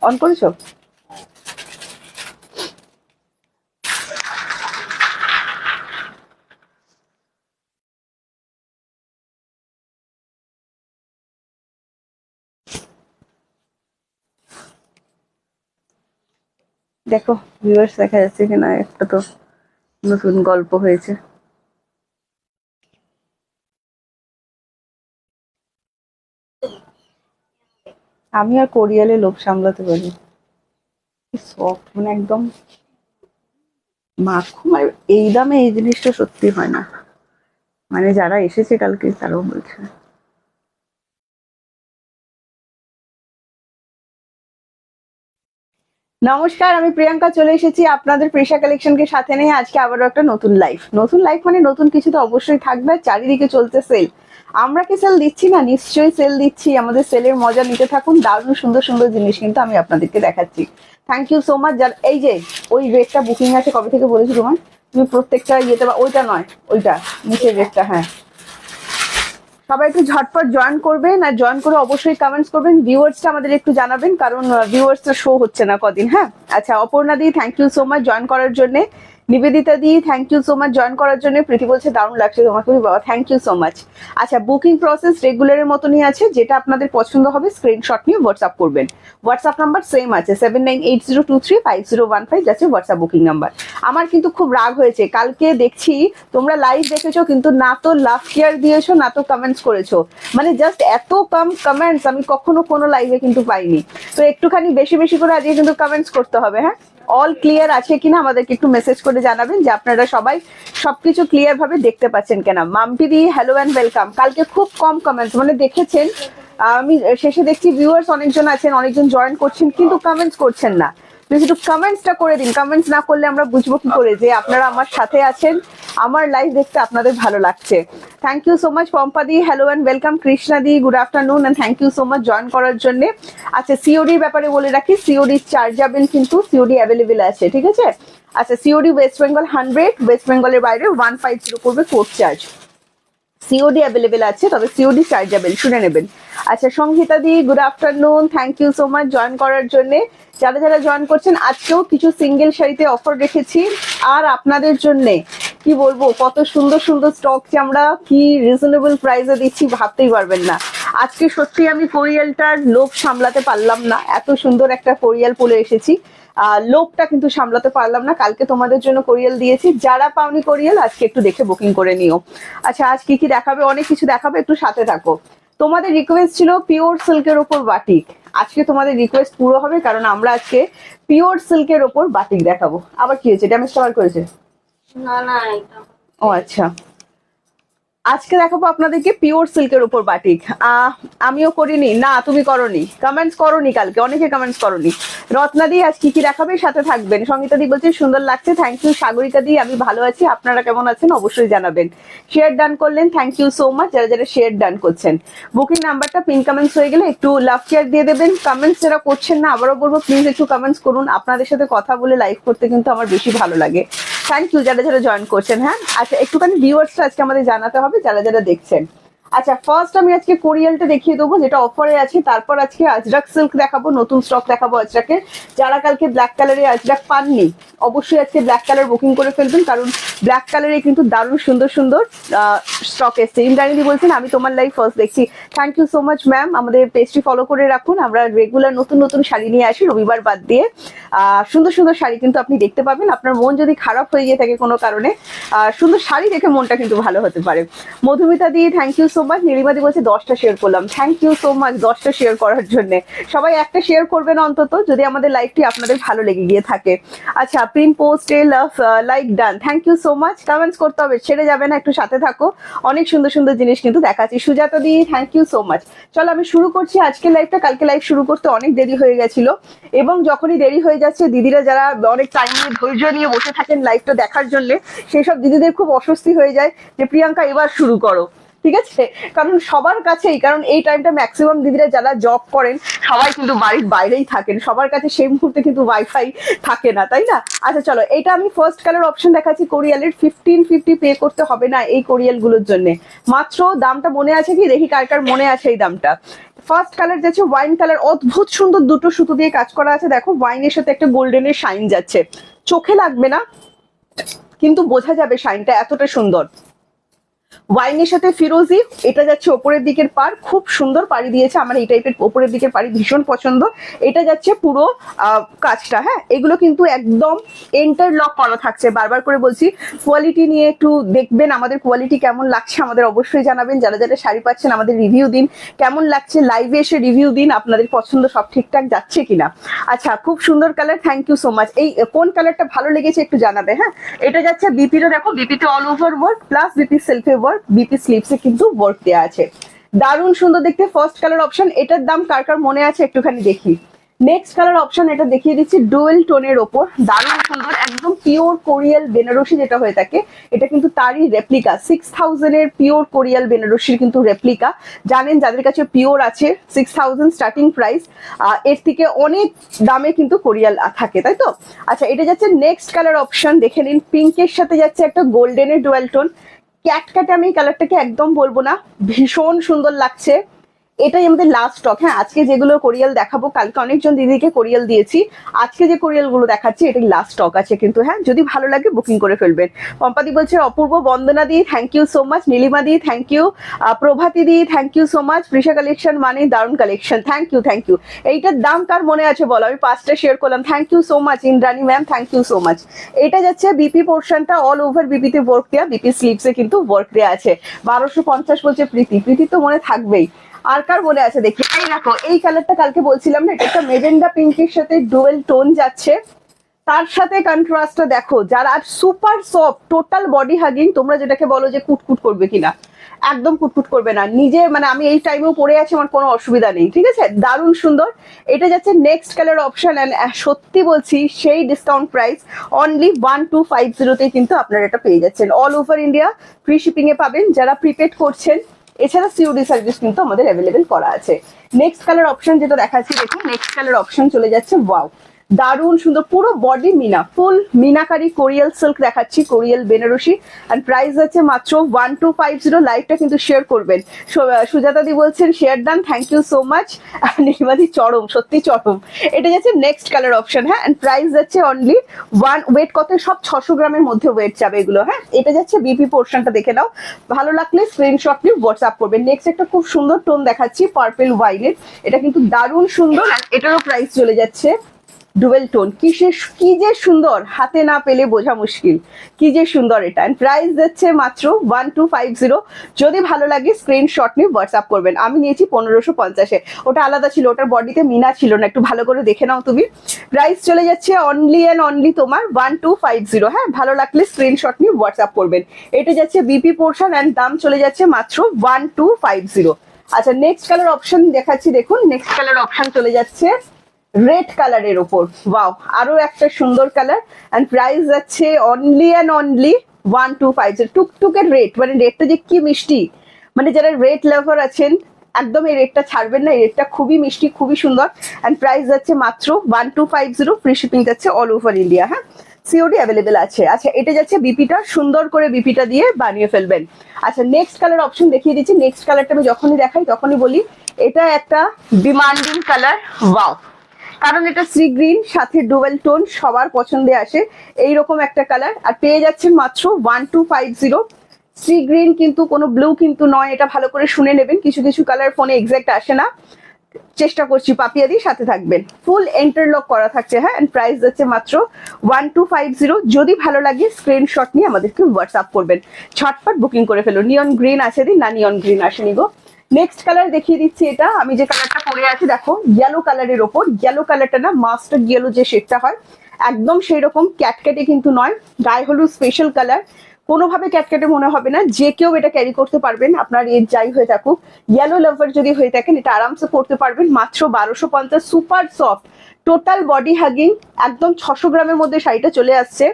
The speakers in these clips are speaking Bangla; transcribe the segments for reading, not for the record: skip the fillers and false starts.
অন করেছো? দেখো ভিউয়ার্স দেখা যাচ্ছে কিনা, একটা তো নতুন গল্প হয়েছে। আমি আর কোরিয়ালে লোভ সামলাতে পারি, সফট মানে একদম মাখন। আর এই দামে এই জিনিসটা সত্যি হয় না, মানে যারা এসেছে কালকে তারাও বলছে। নমস্কার, আমি প্রিয়াঙ্কা চলে এসেছি আপনাদের প্রেশা কালেকশনকে সাথে নিয়ে আজকে আবারও একটা নতুন লাইফ মানে নতুন কিছু তো অবশ্যই থাকবে। চারিদিকে চলছে সেল, আমরা কি সেল দিচ্ছি না? নিশ্চয়ই সেল দিচ্ছি। আমাদের সেলের মজা নিতে থাকুন, দারুণ সুন্দর সুন্দর জিনিস কিন্তু আমি আপনাদেরকে দেখাচ্ছি। Thank you so much. যারা এই যে ওই রেটটা বুকিং আছে কবে থেকে বলেছি তোমার, তুমি প্রত্যেকটা ইয়েতে, ওইটা নয় ওইটা নিচের রেটটা, হ্যাঁ সবাই একটু ঝটপট জয়েন করবেন, আর জয়েন করে অবশ্যই কমেন্টস করবেন। ভিউয়ার্সটা আমাদের একটু জানাবেন, কারণ ভিউয়ার্সটা শো হচ্ছে না কদিন। হ্যাঁ আচ্ছা, অপর্ণা দি thank you so much join করার জন্য। নিবেদিতা দি thank you so much join করার জন্য। প্রীতি বলছে দারুণ লাগছে তোমাকে, বাবা থ্যাংক ইউ সো মাচ। আচ্ছা, বুকিং প্রসেস রেগুলারের মতনই আছে, যেটা আপনাদের পছন্দ হবে স্ক্রিনশট নিয়ে হোয়াটসঅ্যাপ করবেন। হোয়াটসঅ্যাপ নাম্বার সেম আছে 7980235015, যাচ্ছে হোয়াটসঅ্যাপ বুকিং নাম্বার। আমার কিন্তু খুব রাগ হয়েছে, কালকে দেখছি তোমরা লাইভ দেখেছো কিন্তু না তো লাভ কেয়ার দিয়েছো না তো কমেন্টস করেছো, মানে জাস্ট এত কম কমেন্টস আমি কখনো কোনো লাইভে কিন্তু পাইনি। তো একটুখানি বেশি বেশি করে আজকে কিন্তু কমেন্টস করতে হবে। হ্যাঁ, অল ক্লিয়ার আছে কিনা আমাদেরকে একটু মেসেজ করে জানাবেন যে আপনারা সবাই সবকিছু ক্লিয়ার ভাবে দেখতে পাচ্ছেন কিনা। মাম্পি দি হ্যালো অ্যান্ড ওয়েলকাম। কালকে খুব কম কমেন্টস, মানে দেখেছেন আমি শেষে দেখছি ভিউয়ার্স অনেকজন আছেন, অনেকজন জয়েন করছেন কিন্তু কমেন্টস করছেন না। প্লিজ একটু কমেন্টসটা করে দিন, কমেন্টস না করলে আমরা বুঝবো কি করে যে আপনারা আমার সাথে আছেন, আমার লাইভ দেখতে আপনাদের ভালো লাগছে। Thank you so much Pampa di hello and welcome. Krishna di good afternoon and thank you so much join করার জন্য। আচ্ছা, সিওডির ব্যাপারে বলে রাখি, সিওডি চার্জেবল কিন্তু সিওডি অ্যাভেলেবেল আছে, ঠিক আছে। আচ্ছা, সিওডি ওয়েস্ট বেঙ্গল 100, ওয়েস্ট বেঙ্গলের বাইরে 150 পড়বে কোড চার্জ। সিওডি অ্যাভেলেবেল আছে, তবে সিওডি চার্জেবল, শুনে নেবেন। আচ্ছা, সংহিতা দি good afternoon, thank you so much join করার জন্য। যারা যারা জয়েন করছেন, আজকেও কিছু সিঙ্গেল শাড়িতে অফার রেখেছি আর আপনাদের জন্য কি বলবো, কত সুন্দর সুন্দর স্টক যে আমরা কি রিজনেবল প্রাইসে দিচ্ছি ভাবতেই পারবেন না। আজকে সত্যি আমি কোরিয়ালটার লোভ সামলাতে পারলাম না, এত সুন্দর একটা কোরিয়াল পরে এসেছি, লোভটা কিন্তু সামলাতে পারলাম না। কালকে তোমাদের জন্য কোরিয়াল দিয়েছি, যারা পাওনি কোরিয়াল আজকে একটু দেখে বুকিং করে নিও। আচ্ছা, আজ কি কি দেখাবে, অনেক কিছু দেখাবে, একটু সাথে থাকো। তোমাদের রিকোয়েস্ট ছিল পিওর সিল্কের ওপর বাটিক, আজকে তোমাদের রিকোয়েস্ট পুরো হবে, কারণ আমরা আজকে পিওর সিল্কের ওপর বাটিক দেখাবো। আবার কি হয়েছে, ড্যামেজ কভার করেছে? না না, ও আচ্ছা, আজকে দেখাবো আপনাদেরকে পিওর সিল্কের উপর বাটিক। আমিও করিনি, না তুমি করনি, কমেন্টস করনি, কালকে অনেকে কমেন্টস করনি। রত্না দি আজ কি কি দেখাবে, সাথে থাকবেন। সঙ্গীতা দি বলছে সুন্দর লাগছে, থ্যাংক ইউ। সাগরিকা দি আমি ভালো আছি, আপনারা কেমন আছেন অবশ্যই জানাবেন। শেয়ার ডান করলেন, থ্যাংক ইউ সো মাচ যারা যারা শেয়ার ডান করছেন। বুকিং নাম্বারটা পিন কমেন্টস হয়ে গেলে একটু লাভ শেয়ার দিয়ে দেবেন। কমেন্টস যারা করছেন না, আবারও বলবো প্লিজ একটু কমেন্টস করুন, আপনাদের সাথে কথা বলে লাইভ করতে কিন্তু আমার বেশি ভালো লাগে। থ্যাংক ইউ যারা যারা জয়েন করছেন। হ্যাঁ আচ্ছা, একটুখানি ভিউয়ার্সটা আজকে আমাদের জানাতে হবে যারা যারা দেখছেন। আচ্ছা, ফার্স্ট আমি আজকে কোরিয়ালটা দেখিয়ে দেবো যেটা অফারে আছে, তারপর আজকে আজরাক সিল্ক দেখাবো, নতুন স্টক দেখাবো আজরাকের। যারা কালকে ব্ল্যাক কালারে আজরাক পাননি অবশ্যই আজকে ব্ল্যাক কালার বুকিং করে ফেলবেন, কারণ ব্ল্যাক কালারে কিন্তু দারুণ সুন্দর সুন্দর স্টক এসছে। ইন্দ্রাণী বলছেন আমি তোমার লাইভ ফার্স্ট দেখছি, thank you so much ma'am. আমাদের পেজটি ফলো করে রাখুন, আমরা রেগুলার নতুন নতুন শাড়ি নিয়ে আসি, রবিবার বাদ দিয়ে সুন্দর সুন্দর শাড়ি কিন্তু আপনি দেখতে পাবেন। আপনার মন যদি খারাপ হয়ে গিয়ে থাকে কোনো কারণে, সুন্দর শাড়ি দেখে মনটা কিন্তু ভালো হতে পারে। মধুমিতা দি thank you so much. Nilima দি বলছে 10টা শেয়ার করলাম, থ্যাংক ইউ সো মাচ 10টা শেয়ার করার জন্য। সবাই একটা শেয়ার করবেন অন্তত, যদি আমাদের লাইভটি আপনাদের ভালো লেগে গিয়ে থাকে। আচ্ছা, প্রিন্ট পোস্টে love like done, thank you so much. Comments করতে হবে, ছেড়ে যাবে না, একটু সাথে থাকো, অনেক সুন্দর সুন্দর জিনিস কিন্তু দেখাচ্ছি। সুজাতা দি থ্যাংক ইউ সো মাচ। চলো আমি শুরু করছি আজকের লাইভটা, কালকে লাইভ শুরু করতে অনেক দেরি হয়ে গেছিল, এবং যখনই দেরি হয়ে যাচ্ছে দিদিরা যারা অনেক টাইম নিয়ে ধৈর্য নিয়ে বসে থাকেন লাইভটা দেখার জন্য, সেই সব দিদিদের খুব অস্বস্তি হয়ে যায় যে প্রিয়াঙ্কা এবার শুরু করো। ঠিক আছে, কারণ সবার কাছেই, কারণ এই টাইমটা ম্যাক্সিমাম দিদিরা যারা জব করেন সবাই কিন্তু বাড়ির বাইরেই থাকেন, সবার কাছে সেই মুহূর্তে কিন্তু ওয়াইফাই থাকে না, তাই না? আচ্ছা চলো, এটা আমি ফার্স্ট কালার অপশন দেখাচ্ছি কোরিয়ালের। 1550 পে করতে হবে না এই কোরিয়াল গুলোর জন্য, মাত্র দামটা মনে আছে কি দেখি কার কার মনে আছে এই দামটা। ফার্স্ট কালার যাচ্ছে ওয়াইন কালার, অদ্ভুত সুন্দর দুটো সুতো দিয়ে কাজ করা আছে, দেখো ওয়াইনের সাথে একটা গোল্ডেনের শাইন যাচ্ছে, চোখে লাগবে না কিন্তু বোঝা যাবে শাইনটা, এতটা সুন্দর। ওয়াইনের সাথে ফিরোজি, এটা যাচ্ছে ওপরের দিকের পার, খুব সুন্দর পাড়ি দিয়েছে, আমার এই টাইপের ওপরের দিকের পাড়ি ভীষণ পছন্দ। এটা যাচ্ছে পুরো কাজটা, হ্যাঁ এগুলো কিন্তু একদম ইন্টারলক করা থাকছে, বারবার করে বলছি কোয়ালিটি নিয়ে একটু দেখবেন, আমাদের কোয়ালিটি কেমন লাগছে আমাদের অবশ্যই জানাবেন, যারা যারা শাড়ি পাচ্ছেন আমাদের রিভিউ দিন, কেমন লাগছে লাইভে এসে রিভিউ দিন, আপনাদের পছন্দ সব ঠিকঠাক যাচ্ছে কিনা। আচ্ছা খুব সুন্দর colour, thank you so much. এই কোন কালারটা ভালো লেগেছে একটু জানাবে, হ্যাঁ। এটা যাচ্ছে বিপিটা, দেখো বিপিতে all over work plus BP সেলফে ওয়ার্ক, বিপি স্লিভসে কিন্তু ওয়ার্ক দেওয়া আছে, দারুণ সুন্দর দেখতে। ফার্স্ট কালার অপশন, এটার দাম কার কার মনে আছে একটুখানি দেখি। নেক্সট কালার অপশন এটা দেখিয়ে দিচ্ছি, ডুয়েল টোনের ওপর, দারুণ সুন্দর, একদম পিওর কোরিয়াল বেনারসি যেটা হয়ে থাকে, এটা কিন্তু তারই রেপ্লিকা, 6000 এর পিওর কোরিয়াল বেনারসির কিন্তু রেপ্লিকা। জানেন যাদের কাছে পিওর আছে 6000 স্টার্টিং প্রাইস, এর থেকে অনেক দামে কিন্তু কোরিয়াল থাকে, তাই তো। আচ্ছা এটা যাচ্ছে নেক্সট কালার অপশন, দেখে নিন, পিঙ্কের সাথে যাচ্ছে একটা গোল্ডেনের ডুয়েল টোন, ক্যাটকাটে আমি এই কালারটাকে একদম বলবো না, ভীষণ সুন্দর লাগছে। এটাই আমাদের লাস্ট স্টক, হ্যাঁ আজকে যেগুলো কোরিয়াল দেখাবো, কালকে অনেকজন দিদিকে কোরিয়াল দিয়েছি, আজকে যে কোরিয়াল গুলো দেখাচ্ছি এটাই লাস্ট স্টক আছে কিন্তু, হ্যাঁ যদি ভালো লাগে বুকিং করে ফেলবেন। পম্পাদি বলছে অপূর্ব, বন্দনা দি thank you so much, Nilima দি থ্যাংক ইউ, প্রভাতি দি thank you so much, Prisha collection মানে দারুণ collection, thank you thank you. এইটার দাম কার মনে আছে বলো, আমি 5টা শেয়ার করলাম, thank you so much Indrani ma'am, thank you so much. এটা যাচ্ছে বিপি পোর্শনটা অল ওভার বিপিতে ওয়ার্ক দেওয়া, বিপি স্লিভসে কিন্তু ওয়ার্ক দেওয়া আছে, 1250 বলছে প্রীতি, প্রীতি তো মনে থাকবেই। আর কার মনে আছে দেখি, এই দেখো এই কালারটা কালকে বলছিলাম না, এটা একটা মেজেন্ডা পিঙ্কের সাথে ডুয়েল টোন যাচ্ছে, তার সাথে কন্ট্রাস্টটা দেখো, যারা super soft total body hugging, তোমরা যেটাকে বলো যে কুটকুট করবে কিনা, একদম কুটকুট করবে না, নিজে মানে আমি এই টাইমেও পরে আছি, আমার কোনো অসুবিধা নেই, ঠিক আছে, দারুণ সুন্দর। এটা যাচ্ছে নেক্সট কালার অপশন, এন্ড সত্যি বলছি সেই ডিসকাউন্ট প্রাইস অনলি 1250 কিন্তু আপনারা এটা পেয়ে যাচ্ছেন, all over India free shipping এ পাবেন যারা প্রিপেড করছেন, এছাড়া সিওডি সার্ভিস কিন্তু আমাদের অ্যাভেলেবেল করা আছে। নেক্সট কালার অপশন যেটা দেখাচ্ছি দেখুন, নেক্সট কালার অপশন চলে যাচ্ছে, ওয়াও দারুণ সুন্দর, পুরো বডি মিনা, ফুল মিনাকারি কোরিয়াল সিল্ক দেখাচ্ছি, কোরিয়াল বেনারসি, আর প্রাইস আছে মাত্র 1250। লাইভটা কিন্তু শেয়ার করবেন। সুজাতা দি বলছেন share done, thank you so much. নির্মাদি চরম, সত্যি চরম। এটা যাচ্ছে নেক্সট কালার অপশন, হ্যাঁ, এন্ড প্রাইস যাচ্ছে অনলি ওয়েট কত, সব 600 গ্রামের মধ্যে ওয়েট যাবে এগুলো, হ্যাঁ। এটা যাচ্ছে বিপি পোর্শনটা দেখে নাও, ভালো লাগলে স্ক্রিনশট নিয়ে হোয়াটসঅ্যাপ করবেন। নেক্সট একটা খুব সুন্দর টোন দেখাচ্ছি পার্পল ওয়াইনের, এটা কিন্তু দারুণ সুন্দর, এটারও প্রাইস চলে যাচ্ছে ডুয়েল টোন, কি যে সুন্দর, হাতে না পেলে বোঝা মুশকিল, কি যে সুন্দর এটা। প্রাইস যাচ্ছে মাত্র 1250, যদি ভালো লাগে স্ক্রিনশট নিয়ে হোয়াটসঅ্যাপ করবেন। আমি নিয়েছি 1550, ওটা আলাদা ছিল, ওটার বডিতে মিনা ছিল না, একটু ভালো করে দেখে নাও তুমি। প্রাইস চলে যাচ্ছে অনলি অ্যান্ড অনলি তোমার 1250, হ্যাঁ ভালো লাগলে স্ক্রিনশট নিয়ে হোয়াটসঅ্যাপ করবেন। এটা যাচ্ছে বিপি পোর্শন অ্যান্ড দাম চলে যাচ্ছে মাত্র 1250। আচ্ছা নেক্সট কালার অপশন দেখাচ্ছি, দেখুন নেক্সট কালার অপশন চলে যাচ্ছে রেড কালারের ওপর, ওয়াও আরো একটা সুন্দর কালার, এন্ড প্রাইস যাচ্ছে অনলি অ্যান্ড অনলি 1250। টুকটুকের রেড, মানে রেডটা যে কি মিষ্টি, মানে যারা রেড লাভার আছেন একদম এই রেডটা ছাড়বেন না, এই রেডটা খুবই মিষ্টি, খুবই সুন্দর, এন্ড প্রাইস যাচ্ছে মাত্র 1250, ফ্রি শিপিং যাচ্ছে অল ওভার ইন্ডিয়া, হ্যাঁ সিওডি অ্যাভেলেবেল আছে। আচ্ছা এটা যাচ্ছে বিপিটা, সুন্দর করে বিপিটা দিয়ে বানিয়ে ফেলবেন। আচ্ছা নেক্সট কালার অপশন দেখিয়ে দিচ্ছি, নেক্সট কালারটা আমি যখনই দেখাই তখনই বলি এটা একটা ডিমান্ডিং কালার, ওয়াও, কারণ এটা সি গ্রিন সাথে ডুয়েল টোন, সবার পছন্দে আসে এইরকম একটা কালার, আর পেয়ে যাচ্ছেন মাত্র 1250। সি গ্রিন কিন্তু কোনো ব্লু কিন্তু নয়, এটা ভালো করে শুনে নেবেন, কিছু কিছু কালার ফোনে এক্সাক্ট আসে না, চেষ্টা করছি পাপিয়া দিয়ে সাথে থাকবেন, ফুল ইন্টারলক করা থাকছে, হ্যাঁ, প্রাইস যাচ্ছে মাত্র 1250। যদি ভালো লাগে স্ক্রিনশট নিয়ে আমাদেরকে হোয়াটসঅ্যাপ করবেন, ছটফট বুকিং করে ফেলো। নিয়ন গ্রিন আছে দিন না, নিয়ন গ্রিন আসেনি গো। নেক্সট কালার দেখিয়ে দিচ্ছি, এটা আমি যে কালারটা পরে আছি দেখো, ইয়েলো কালারের ওপর, ইয়েলো কালারটা না মাস্টার ইয়েলো যে শেডটা হয় একদম সেই রকম, ক্যাটক্যাটে কিন্তু নয়, গায়ে হলুদ স্পেশাল কালার, কোনোভাবে ক্যাটক্যাটে মনে হবে না, যে কেউ এটা ক্যারি করতে পারবেন, আপনার এর যাই হয়ে থাকুক, ইয়েলো লাভার যদি হয়ে থাকেন এটা আরামসে পড়তে পারবেন, মাত্র 1250, super soft total body hugging, একদম 600 গ্রামের মধ্যে শাড়িটা চলে আসছে।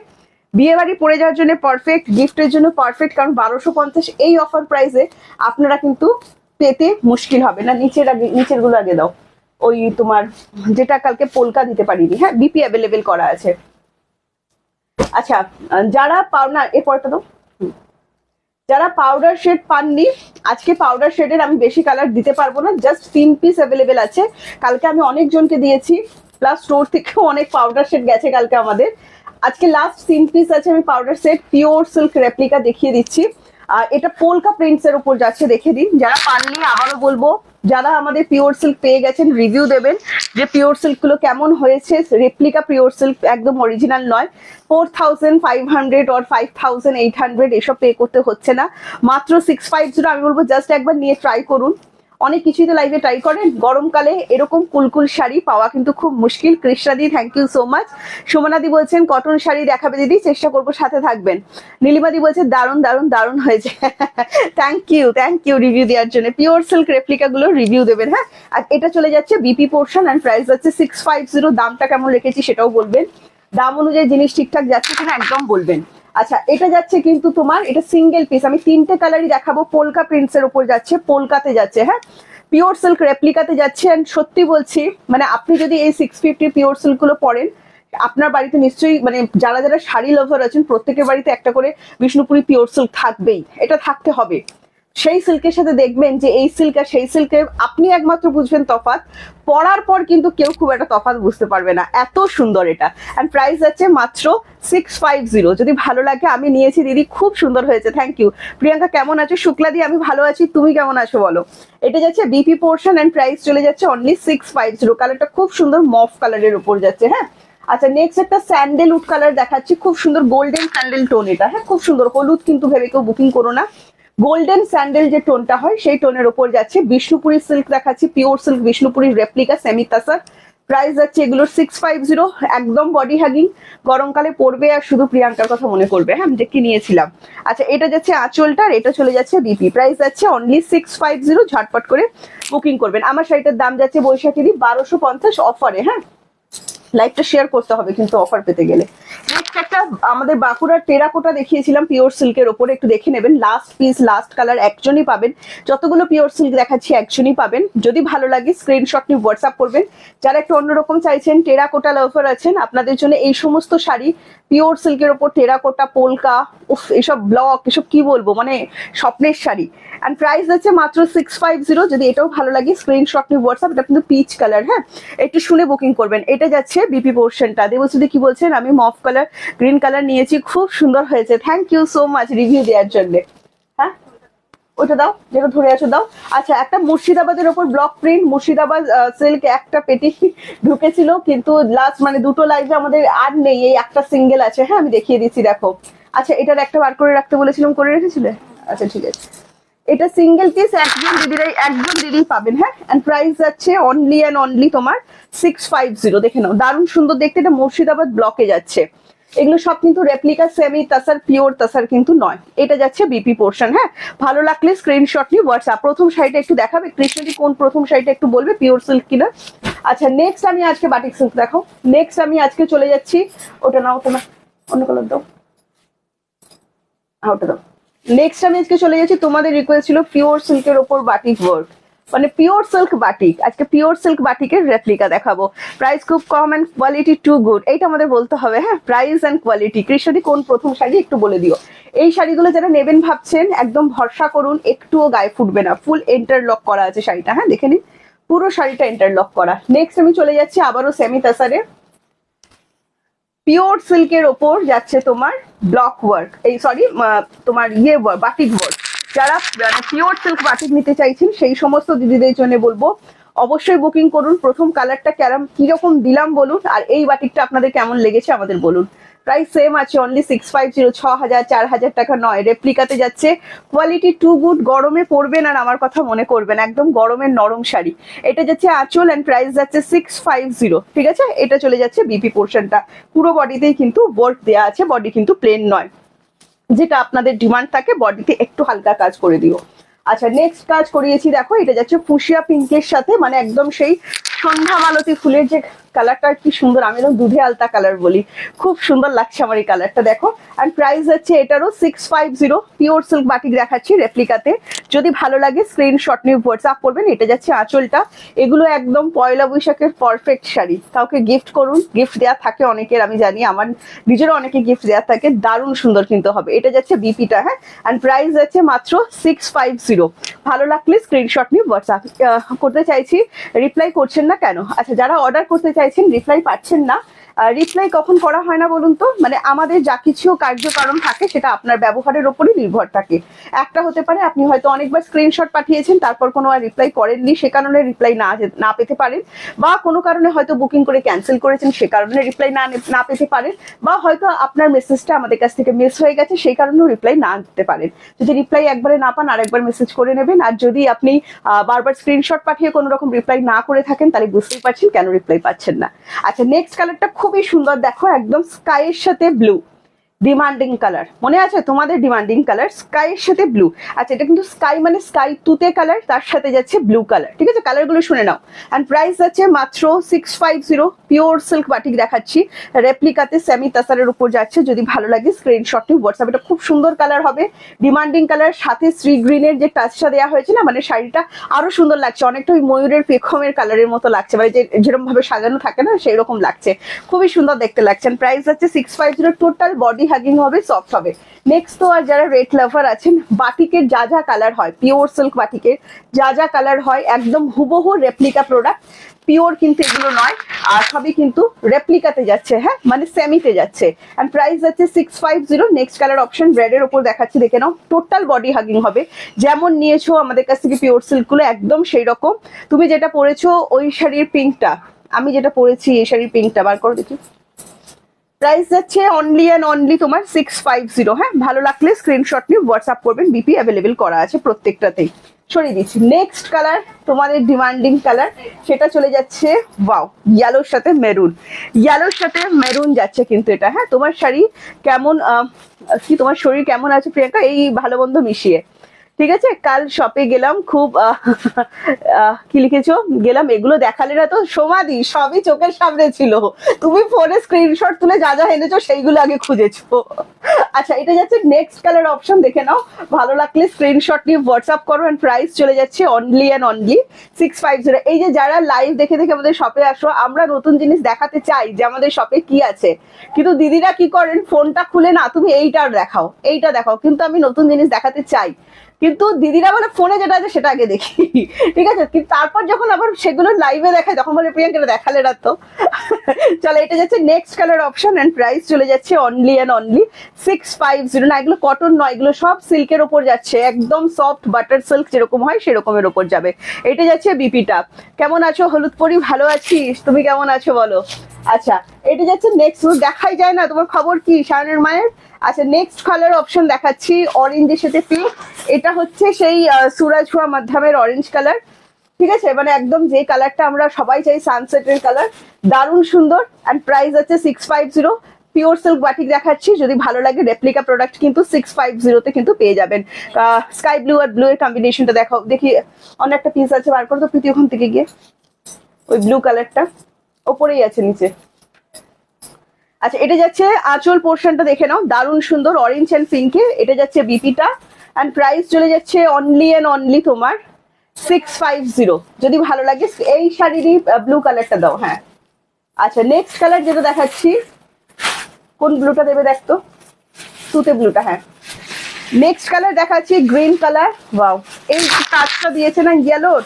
বিয়ে বাড়ি পরে যাওয়ার জন্য পারফেক্ট, গিফটের জন্য পারফেক্ট, কারণ 1250 এই অফার প্রাইসে আপনারা কিন্তু পেতে মুশকিল হবে না। নিচের গুলো আগে দাও, ওই তোমার যেটা কালকে পোলকা দিতে পারিনি, হ্যাঁ বিপি অ্যাভেলেবেল করা আছে। আচ্ছা যারা পাওনা এ পরটা দাও, যারা পাউডার শেড পাননি, আজকে পাউডার শেডের আমি বেশি কালার দিতে পারবো না, জাস্ট 3 পিস অ্যাভেলেবেল আছে। কালকে আমি অনেকজনকে দিয়েছি, প্লাস স্টোর থেকেও অনেক পাউডার শেড গেছে কালকে আমাদের। আজকে লাস্ট 3 পিস আছে, আমি powder set pure silk replica দেখিয়ে দিচ্ছি। আর এটা পোলকা প্রিন্টস এর উপর যাচ্ছে, দেখে দিন। যারা পাননি আবারও বলবো, যারা আমাদের পিওর সিল্ক পেয়ে গেছেন রিভিউ দেবেন যে পিওর সিল্ক গুলো কেমন হয়েছে। রেপ্লিকা পিওর সিল্ক একদম অরিজিনাল নয়। 4500 or 5800 এসব পে করতে হচ্ছে না, মাত্র 650। আমি বলবো জাস্ট একবার নিয়ে ট্রাই করুন। অনেক কিছুই তো লাইভে ট্রাই করেন, গরমকালে এরকম কুলকুল শাড়ি পাওয়া কিন্তু খুব মুশকিল। কৃষ্ণাদি থ্যাংক ইউ সো মাচ। সুমনাদি বলছেন কটন শাড়ি দেখাবে দিদি, চেষ্টা করবো, সাথে থাকবেন। নীলিমাদি বলছে দারুণ দারুণ দারুণ হয়েছে। থ্যাংক ইউ রিভিউ দেওয়ার জন্য। পিওর সিল্ক রেপ্লিকা গুলো রিভিউ দেবেন, হ্যাঁ। আর এটা চলে যাচ্ছে বিপি পোর্শন অ্যান্ড প্রাইস যাচ্ছে 650। দামটা কেমন রেখেছি সেটাও বলবেন, দাম অনুযায়ী জিনিস ঠিকঠাক যাচ্ছে কিনা একদম বলবেন। আচ্ছা এটা যাচ্ছে কিন্তু তোমার, এটা সিঙ্গেল পিস, আমি 3টে কালারই দেখাবো। পোলকা প্রিন্টস এর উপর যাচ্ছে, পোলকাতে যাচ্ছে, হ্যাঁ পিওর সিল্ক রেপ্লিকাতে যাচ্ছে। এন্ড সত্যি বলছি, মানে আপনি যদি এই 650 পিওর সিল্ক গুলো পরেন, আপনার বাড়িতে নিশ্চয়ই, মানে যারা যারা শাড়ি লাভার আছেন প্রত্যেকের বাড়িতে একটা করে বিষ্ণুপুরি পিওর সিল্ক থাকবেই, এটা থাকতে হবে। সেই সিল্কের সাথে দেখবেন যে এই সিল্ক আর সেই সিল্কের আপনি একমাত্র বুঝবেন তফাৎ, পরার পর কিন্তু কেউ খুব একটা তফাৎ বুঝতে পারবে না, এত সুন্দর এটা। এন্ড প্রাইস আছে মাত্র 650। যদি ভালো লাগে, আমি নিয়েছি দিদি, খুব সুন্দর হয়েছে, থ্যাংক ইউ। প্রিয়াঙ্কা কেমন আছো? শুক্লা দি আমি ভালো আছি, তুমি কেমন আছো বলো? এটা যাচ্ছে বিপি পোর্শন এন্ড প্রাইস চলে যাচ্ছে অনলি 650। কালারটা খুব সুন্দর মফ কালারের উপর যাচ্ছে, হ্যাঁ। আচ্ছা নেক্সট একটা স্যান্ডেল উড কালার দেখাচ্ছি, খুব সুন্দর গোল্ডেন স্যান্ডেল টোন এটা, হ্যাঁ খুব সুন্দর। হলুদ কিন্তু ভেবে কেউ বুকিং করো না, গোল্ডেন স্যান্ডেল যে টোনটা হয় সেই টোনের উপর যাচ্ছে। বিষ্ণুপুরি সিল্ক দেখাচ্ছি, pure silk Bishnupuri replica semi tussar. Price যাচ্ছে এগুলোর 650, একদম বডি হ্যাগিং, গরমকালে পরবে আর শুধু প্রিয়াঙ্কার কথা মনে করবে, হ্যাঁ যে কি নিয়েছিলাম। আচ্ছা এটা যাচ্ছে আঁচলটা, এটা চলে যাচ্ছে বিপি, প্রাইস যাচ্ছে অনলি 650। ঝটপট করে বুকিং করবেন। আমার শাড়িটার দাম যাচ্ছে বৈশাখী 1250 অফারে, হ্যাঁ লাইভটা শেয়ার করতে হবে কিন্তু অফার পেতে গেলে। নেক্সট একটা আমাদের বাঁকুড়ার টেরাকোটা দেখিয়েছিলাম পিওর সিল্কের ওপরে, একটু দেখে নেবেন। লাস্ট পিস লাস্ট কালার একজনই পাবেন, যতগুলো পিওর সিল্ক দেখাচ্ছি একজনই পাবেন। যদি ভালো লাগে স্ক্রিনশট নিয়ে হোয়াটসঅ্যাপ করবেন। যারা একটু অন্যরকম চাইছেন, টেরাকোটা লাভার আছেন, আপনাদের জন্য এই সমস্ত শাড়ি পিওর সিল্কের ওপর টেরাকোটা পোলকা, উফ এসব ব্লক, এসব কি বলবো, মানে স্বপ্নের শাড়ি। এন্ড প্রাইস আছে মাত্র 650। যদি এটাও ভালো লাগে স্ক্রিনশট নিয়ে হোয়াটসঅ্যাপ, এটা কিন্তু পিচ কালার, হ্যাঁ একটু শুনে বুকিং করবেন। এটা যাচ্ছে বিপি পোর্শনটা। দেবশ্রী কি বলছেন, আমি মফ কালার গ্রিন কালার নিয়েছি, খুব সুন্দর হয়েছে, thank you so much review দেওয়ার জন্য। হ্যাঁ ওটা দাও, যেটা ধরে আছো দাও। আচ্ছা একটা মুর্শিদাবাদের ওপর ব্লক প্রিন্ট, মুর্শিদাবাদ সিল্ক একটা পেটি ঢুকেছিল, কিন্তু লাস্ট মানে দুটো লাইভে আমাদের আর নেই, এই একটা সিঙ্গেল আছে, হ্যাঁ আমি দেখিয়ে দিচ্ছি দেখো। আচ্ছা এটার একটা বার করে রাখতে বলেছিলাম, করে রেখেছিলে? আচ্ছা ঠিক আছে, এটা সিঙ্গেল পিস, একজন দিদি পাবেন, হ্যাঁ। এন্ড প্রাইস যাচ্ছে অনলি এন্ড অনলি তোমার 650। দেখে নাও, দারুণ সুন্দর দেখতে, এটা মুর্শিদাবাদ ব্লকে যাচ্ছে। এগুলো সব কিন্তু রেপ্লিকা সেমি তাসার, পিওর তাসার কিন্তু নয়। এটা যাচ্ছে বিপি পোর্শন, হ্যাঁ ভালো লাগলে স্ক্রিনশট নিয়ে হোয়াটসঅ্যাপ। প্রথম শাড়িটা একটু দেখাবে কৃষ্ণজি, কোন প্রথম শাড়িটা একটু বলবে পিওর সিল্ক কিনা। আচ্ছা নেক্সট আমি আজকে বাটিক সিল্ক দেখাও। নেক্সট আমি আজকে চলে যাচ্ছি, ওটা নাও, ওটা না, অন্য কালার দাও, ওটা দাও। নেক্সট আমি আজকে চলে যাচ্ছি, তোমাদের রিকোয়েস্ট ছিল পিওর সিল্কের ওপর বাটিক ওয়ার্ক, মানে পিওর সিল্ক বাটিক। আজকে পিওর সিল্ক বাটিকের রেপ্লিকা দেখাবো। প্রাইস খুব কম এন্ড কোয়ালিটি টু গুড, এইটা আমাদের বলতে হবে, হ্যাঁ প্রাইস এন্ড কোয়ালিটি। কৃষ্ণদি কোন প্রথম শাড়ি একটু বলে দিও। এই শাড়িগুলো যারা নেবেন ভাবছেন, একদম ভরসা করুন, একটুও গায়ে ফুটবে না, ফুল ইন্টারলক করা আছে শাড়িটা, হ্যাঁ দেখে নিন পুরো শাড়িটা ইন্টারলক করা। নেক্সট আমি চলে যাচ্ছি আবারও সেমি তাসারে, পিওর সিল্কের ওপর যাচ্ছে তোমার ব্লক ওয়ার্ক, এই সরি তোমার ইয়ে বাটিক ওয়ার্ক। যারা পিওর সিল্ক বাটিক নিতে চাইছেন সেই সমস্ত দিদিদের জন্য বলবো অবশ্যই বুকিং করুন। প্রথম কালারটা কিরকম দিলাম বলুন, আর এই বাটিকটা আপনাদের কেমন লেগেছে আমাদের বলুন। প্রাইস সেম আছে অনলি 650, 6000 4000 টাকা নয়। রেপ্লিকাতে যাচ্ছে, কোয়ালিটি টু গুড, গরমে পরবেন আর আমার কথা মনে করবেন, একদম গরমের নরম শাড়ি। এটা যাচ্ছে আঁচল এন্ড প্রাইস যাচ্ছে 650, ঠিক আছে। এটা চলে যাচ্ছে বিপি পোর্শনটা, পুরো বডিতেই কিন্তু ওয়ার্ক দেওয়া আছে, বডি কিন্তু প্লেন নয়, যেটা আপনাদের ডিমান্ড থাকে বডিতে একটু হালকা কাজ করে দিও। আচ্ছা নেক্সট কাজ করিয়েছি দেখো, এটা যাচ্ছে ফুশিয়া পিঙ্কের সাথে, মানে একদম সেই সন্ধ্যা মালতী ফুলের যে কালারটা কি সুন্দর, আমি এরকম দুধে আলতা কালার বলি, খুব সুন্দর লাগছে আমার এই কালারটা দেখো। অ্যান্ড প্রাইস হচ্ছে এটারও 650, পিওর সিল্ক বাটিক দেখাচ্ছি রেপ্লিকাতে। যদি ভালো লাগে স্ক্রিনশট নিয়ে হোয়াটসঅ্যাপ করবেন। এটা যাচ্ছে আঁচলটা। এগুলো একদম পয়লা বৈশাখের পারফেক্ট শাড়ি, কাউকে গিফট করুন, গিফট দেওয়া থাকে অনেকের, আমি জানি আমার নিজেরও অনেকে গিফট দেওয়া থাকে, দারুণ সুন্দর কিন্তু হবে। এটা যাচ্ছে বিপিটা, হ্যাঁ। অ্যান্ড প্রাইস যাচ্ছে মাত্র 650। ভালো লাগলে স্ক্রিনশট নিয়ে হোয়াটসঅ্যাপ করতে চাইছি। রিপ্লাই করছেন না কেন? আচ্ছা, যারা অর্ডার করতে চাইছেন রিপ্লাই পাচ্ছেন না, রিপ্লাই কখন করা হয় না বলুন তো? মানে আমাদের যা কিছু কার্যকারণ থাকে সেটা আপনার ব্যবহারের ওপরই নির্ভর থাকে। একটা হতে পারে আপনি হয়তো অনেকবার স্ক্রিনশট পাঠিয়েছেন, তারপর কোনো আর রিপ্লাই করেননি, সে কারণে রিপ্লাই না পেতে পারেন। বা কোনো কারণে হয়তো বুকিং করে ক্যান্সেল করেছেন, সে কারণে রিপ্লাই না পেতে পারেন। বা হয়তো আপনার মেসেজটা আমাদের কাছ থেকে মিস হয়ে গেছে, সেই কারণেও রিপ্লাই না দিতে পারেন। যদি রিপ্লাই একবারে না পান আরেকবার মেসেজ করে নেবেন। আর যদি আপনি বারবার স্ক্রিনশট পাঠিয়ে কোনো রকম রিপ্লাই না করে থাকেন, তাহলে বুঝতেই পারছেন কেন রিপ্লাই পাচ্ছেন না। আচ্ছা, নেক্সট কালারটা খুবই সুন্দর দেখো, একদম স্কাইয়ের সাথে ব্লু, ডিমান্ডিং কালার। মনে আছে তোমাদের ডিমান্ডিং কালার স্কাইয়ের সাথে ব্লু? আচ্ছা, এটা কিন্তু স্কাই মানে স্কাই তুতে কালার, তার সাথে যাচ্ছে ব্লু কালার। ঠিক আছে, কালারগুলো শুনে নাও। অ্যান্ড প্রাইস আছে মাত্র 650, পিওর সিল্ক বাটিক দেখাচ্ছি রেপ্লিকাতে, সেমি তাসারের উপর যাচ্ছে। যদি ভালো লাগে স্ক্রিনশট নিয়ে হোয়াটসঅ্যাপ। এটা খুব সুন্দর কালার হবে, ডিমান্ডিং কালার, সাথে শ্রী গ্রিনের যে টাচটা দেওয়া হয়েছে না, মানে শাড়িটা আরো সুন্দর লাগছে, অনেকটা ওই ময়ূরের পেখমের কালারের মতো লাগছে, মানে যেরকম ভাবে সাজানো থাকে না সেই রকম লাগছে, খুবই সুন্দর দেখতে লাগছে। প্রাইস হচ্ছে 650, টোটাল বডি হাগিং হবে, সফট হবে। নেক্সট তো আর যারা রেড লাভার আছেন, বাটিকের যা যা কালার হয়, পিওর সিল্ক বাটিকের যা যা কালার হয়, একদম হুবহু রেপ্লিকা প্রোডাক্ট, পিওর কিন্তু এগুলো নয়, আর সবই কিন্তু রেপ্লিকাতে যাচ্ছে, হ্যাঁ, মানে সেমিতে যাচ্ছে। এন্ড প্রাইস যাচ্ছে 650। নেক্সট কালার অপশন রেডের উপর দেখাচ্ছি, দেখে নাও। টোটাল বডি হাগিং হবে, যেমন নিয়েছো আমাদের কাছ থেকে পিওর সিল্কগুলো একদম সেই রকম। তুমি যেটা পরেছো ওই শাড়ির পিঙ্কটা, আমি যেটা পরেছি এই শাড়ির পিঙ্কটা বার করো দেখি। প্রাইস যাচ্ছে অনলি অ্যান্ড অনলি তোমার 650, হ্যাঁ। ভালো লাগলে স্ক্রিনশট নিয়ে হোয়াটসঅ্যাপ করবেন, বিপি অ্যাভেলেবেল করা আছে প্রত্যেকটাতেই। সরিয়ে দিচ্ছি। নেক্সট কালার তোমাদের ডিমান্ডিং কালার, সেটা চলে যাচ্ছে ওয়াও, ইয়েলোর সাথে মেরুন। ইয়েলোর সাথে মেরুন যাচ্ছে কিন্তু এটা, হ্যাঁ। তোমার শাড়ি কেমন, কি তোমার শরীর কেমন আছে প্রিয়াঙ্কা, এই ভালো মন্দ মিশিয়ে। ঠিক আছে, কাল শপে গেলাম, খুব কি লিখেছো, গেলাম, এগুলো দেখালে না তো সমাধি, সবই চোখের সামনে ছিল, তুমি ফোনে স্ক্রিনশট তুলে যা যা এনেছো সেইগুলো আগে খুঁজেছো। আচ্ছা, এটা যাচ্ছে নেক্সট কালার অপশন, দেখে নাও। ভালো লাগলে স্ক্রিনশট নিয়ে হোয়াটসঅ্যাপ করো। এন্ড প্রাইস চলে যাচ্ছে অনলি অ্যান্ড অনলি 650। এই যে যারা লাইভ দেখে দেখে আমাদের শপে আসো, আমরা নতুন জিনিস দেখাতে চাই যে আমাদের শপে কি আছে, কিন্তু দিদিরা কি করেন, ফোনটা খুলে না তুমি এইটা দেখাও, এইটা দেখাও, কিন্তু আমি নতুন জিনিস দেখাতে চাই, কিন্তু দিদিরা বলে ফোনে যেটা আছে সেটা আগে দেখি। ঠিক আছে, কিন্তু তারপর যখন আবার সেগুলো লাইভে দেখায় তখন বলে প্রিয়াঙ্কা দেখালে না তো। চলো, এটা যাচ্ছে next colour option. And price চলে যাচ্ছে অনলি অ্যান্ড অনলি 650। না, এগুলো কটন নয়, এগুলো সব সিল্কের ওপর যাচ্ছে, একদম সফট বাটার সিল্ক যেরকম হয় সেরকমের ওপর যাবে। এটা যাচ্ছে বিপিটা। কেমন আছো হলুদ পরি? ভালো আছিস, তুমি কেমন আছো বলো? আচ্ছা, এটা যাচ্ছে নেক্সট, দেখাই যায় না, তোমার খবর কি শায়নের মায়ের? আচ্ছা, নেক্সট কালার অপশন দেখাচ্ছি অরেঞ্জের সাথে পিঙ্ক। এটা হচ্ছে সেই সুরাজ হুয়া মাধ্যমের অরেঞ্জ কালার। ঠিক আছে, মানে একদম যে কালারটা আমরা সবাই চাই, সানসেটের কালার, দারুণ সুন্দর। অ্যান্ড প্রাইস আছে 650, পিওর সিল্ক বাটিক দেখাচ্ছি। যদি ভালো লাগে রেপ্লিকা প্রোডাক্ট কিন্তু 650-তে কিন্তু পেয়ে যাবেন। স্কাই ব্লু আর ব্লু এর কম্বিনেশনটা দেখো, দেখি অন্য একটা পিস আছে, বার করো তো প্রীতি ওখান থেকে গিয়ে, ওই ব্লু কালারটা ওপরেই আছে নিচে। আচ্ছা, এটা যাচ্ছে আঁচল পোর্শনটা, দেখে নাও, দারুণ সুন্দর অরেঞ্জ এন্ড পিঙ্কে। এটা যাচ্ছে বিপিটা। অ্যান্ড প্রাইস চলে যাচ্ছে অনলি অ্যান্ড অনলি তোমার 650। যদি ভালো লাগে এই শাড়িরই ব্লু কালারটা দাও, হ্যাঁ। আচ্ছা, নেক্সট কালার যেটা দেখাচ্ছি, কোন ব্লুটা দেবে দেখতো, তুতে ব্লুটা, হ্যাঁ। নেক্সট কালার দেখাচ্ছি গ্রিন কালার। ওয়াও, এই কাজটা দিয়েছে না ইয়েলোর,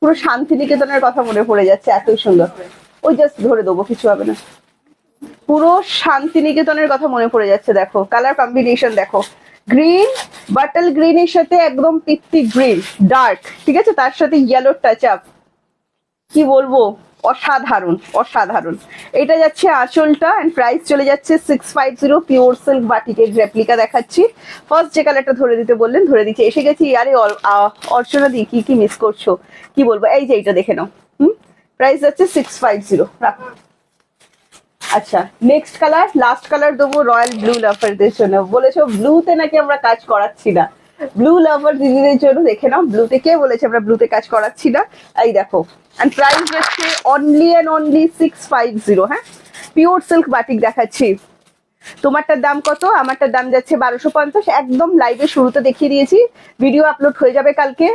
পুরো শান্তিনিকেতনের কথা মনে পড়ে যাচ্ছে, এতই সুন্দর। ওই জাস্ট ধরে দেবো, কিছু হবে না, পুরো শান্তিনিকেতনের কথা মনে পড়ে যাচ্ছে। দেখো কালার কম্বিনেশন দেখো, গ্রিন, বাটল গ্রিনের সাথে একদম পিত্তি গ্রিন ডার্ক, ঠিক আছে, তার সাথে ইয়েলোর টাচ আপ, কি বলবো, অসাধারণ অসাধারণ। এটা যাচ্ছে আঁচলটা। এন্ড প্রাইস চলে যাচ্ছে 650, পিওর সিল্ক বাটিকের রেপ্লিকা দেখাচ্ছি। ফার্স্ট যে কালারটা ধরে দিতে বললেন ধরে দিচ্ছি, এসে গেছি। আরে অর্চনা দি, কি কি মিস করছো, কি বলবো, এই যে এইটা দেখে নাও। প্রাইস যাচ্ছে 650, রাখো। আচ্ছা, নেক্সট কালার, লাস্ট কালার দেবো রয়্যাল ব্লু লাভারদের জন্য। বলেছো ব্লুতে নাকি আমরা কাজ করাচ্ছি না, ব্লু লাভার দিদিদের জন্য দেখে নাও, ব্লুতে কে বলেছে আমরা ব্লুতে কাজ করাচ্ছি না। এই দেখো, এন্ড প্রাইস হচ্ছে অনলি এন্ড অনলি 650। হ্যাঁ, পিওর সিল্ক বাটিক দেখাচ্ছি। তোমারটার দাম কত? আমারটার দাম যাচ্ছে 1250। একদম লাইভে শুরুতে দেখিয়ে দিয়েছি, ভিডিও আপলোড হয়ে যাবে কালকে।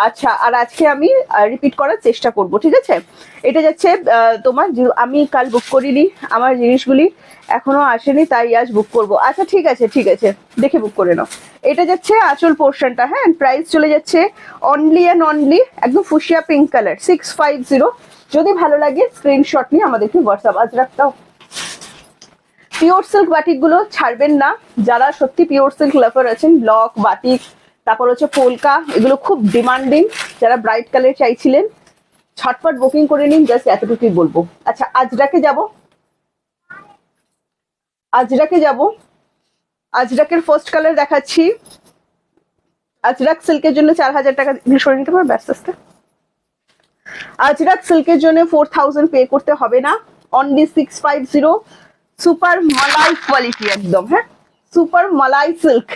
আচ্ছা, আর আজকে আমি রিপিট করার চেষ্টা করব, ঠিক আছে? এটা যাচ্ছে তোমার, আমি কাল বুক করিনি, আমার জিনিসগুলি এখনো আসেনি, তাই আজ বুক করব। আচ্ছা ঠিক আছে, ঠিক আছে, দেখে বুক করে নাও। এটা যাচ্ছে আঁচল পোর্শনটা। হ্যাঁ, প্রাইস চলে যাচ্ছে অনলি অ্যান্ড অনলি একদম ফুশিয়া পিঙ্ক কালার 650। যদি ভালো লাগে স্ক্রিনশট নিয়ে আমাদেরকে হোয়াটসঅ্যাপ আজরাকটাও। পিওর সিল্ক বাটিক গুলো ছাড়বেন না, যারা সত্যি পিওর সিল্ক লাভার আছেন। ব্লক বাটিক, তারপর হচ্ছে পোলকা, এগুলো খুব ডিমান্ডিং। যারা ব্রাইট কালার চাইছিলেন ছটফট বুকিং করে নিন, জাস্ট এতটুকুই বলবো। আচ্ছা, আজরাকে যাব, আজরাকে যাব। আজরাকের ফার্স্ট কালার দেখাচ্ছি। আজরাক সিল্কের জন্য 4000 টাকা সরে নিতে পারবে আস্তে আস্তে। আজরাক সিল্কের জন্য 4000 পে করতে হবে না, অনলি 650। সুপার মালাই কোয়ালিটি একদম। হ্যাঁ, সুপার মালাই সিল্ক,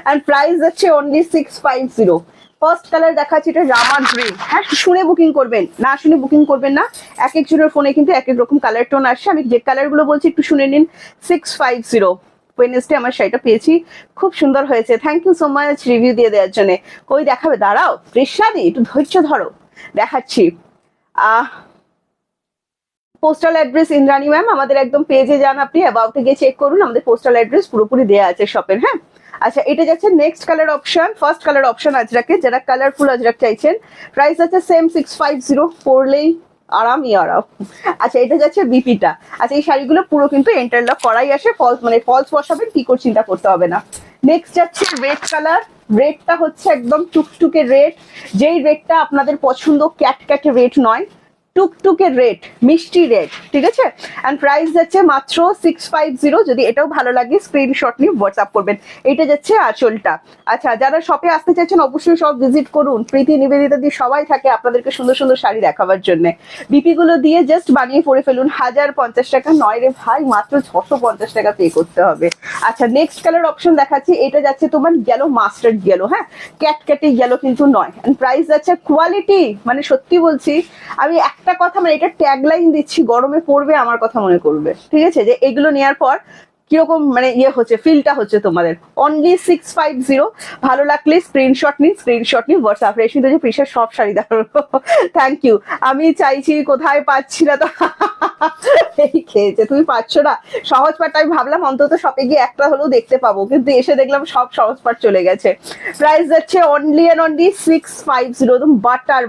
এন্ড প্রাইস আছে অনলি 650। ফার্স্ট কালার দেখাচ্ছি, এটা রামা গ্রিন। হ্যাঁ, শুনে বুকিং করবেন, না শুনে বুকিং করবেন না। এক একজনের ফোনে কিন্তু এক এক রকম কালার টোন আসছে, আমি যে কালার গুলো বলছি একটু শুনে নিন। 650। ওয়েডনেসডে আমার শাড়িটা পেয়েছি, খুব সুন্দর হয়েছে। Thank you so much review দিয়ে দেওয়ার জন্য। কই দেখাবে, দাঁড়াও রেশাদি, একটু ধৈর্য ধরো, দেখাচ্ছি। পোস্টাল অ্যাড্রেস ইন্দ্রাণী ম্যাম, আমাদের একদম পেজে যান, আপনি অ্যাবাউটে গিয়ে চেক করুন, আমাদের পোস্টাল অ্যাড্রেস পুরোপুরি দেওয়া আছে শপের। হ্যাঁ, আচ্ছা, এটা যাচ্ছে next colour option, first colour option আজরাকে, যারা কালারফুল আজরাক চাইছেন। প্রাইস আছে সেম 650, পরলেই আরামই আরাম। আচ্ছা, এটা যাচ্ছে বিপিটা। আচ্ছা, এই শাড়িগুলো পুরো কিন্তু ইন্টারলক করাই আসে, ফলস মানে ফলস বসাবেন কি করে চিন্তা করতে হবে না। নেক্সট যাচ্ছে রেড কালার। রেডটা হচ্ছে একদম টুকটুকে রেড, যেই রেডটা আপনাদের পছন্দ, ক্যাট রেড নয়, টুকটুকে রেড, মিষ্টি রেড, ঠিক আছে? এন্ড প্রাইস যাচ্ছে মাত্র 650। যদি এটাও ভালো লাগে স্ক্রিনশট নিয়ে হোয়াটসঅ্যাপ করবেন। এটা যাচ্ছে আঁচলটা। আচ্ছা, যারা শপে আসতে চাইছেন অবশ্যই সব ভিজিট করুন, প্রীতি নিবেদিতা দিয়ে সবাই থাকে আপনাদেরকে সুন্দর সুন্দর শাড়ি দেখাবার জন্য। বিপি গুলো দিয়ে জাস্ট বানিয়ে পরে ফেলুন। 1050 টাকা নয় রে ভাই, মাত্র 650 টাকা পে করতে হবে। আচ্ছা, নেক্সট কালার অপশন দেখাচ্ছি, এটা যাচ্ছে তোমার গেলো মাস্টার্ড গেলো। হ্যাঁ, ক্যাটক্যাটি গেলো কিন্তু নয়। এন্ড প্রাইস যাচ্ছে কোয়ালিটি, মানে সত্যি বলছি, আমি একটা কথা, মানে এটা ট্যাগলাইন দিচ্ছি, গরমে পড়বে আমার কথা মনে করবে, ঠিক আছে? যে এগুলো নেওয়ার পর কিরকম মানে ইয়ে হচ্ছে, ফিলটা হচ্ছে তোমাদের। অনলি 650। ভালো লাগলে স্ক্রিনশট নিন, স্ক্রিনশট নিন হোয়াটসঅ্যাপ। রেশমি তো যে প্রিশার সব শাড়ি দেখাবো, থ্যাংক ইউ। আমি চাইছি, কোথায় পাচ্ছি না তো এই খেয়েছে, তুমি পাচ্ছ না সহজ পাট। আমি ভাবলাম অন্তত শপে গিয়ে একটা হলেও দেখতে পাবো, কিন্তু এসে দেখলাম সব সহজ পাট চলে গেছে। প্রাইস যাচ্ছে অনলি এন্ড অনলি 650। একদম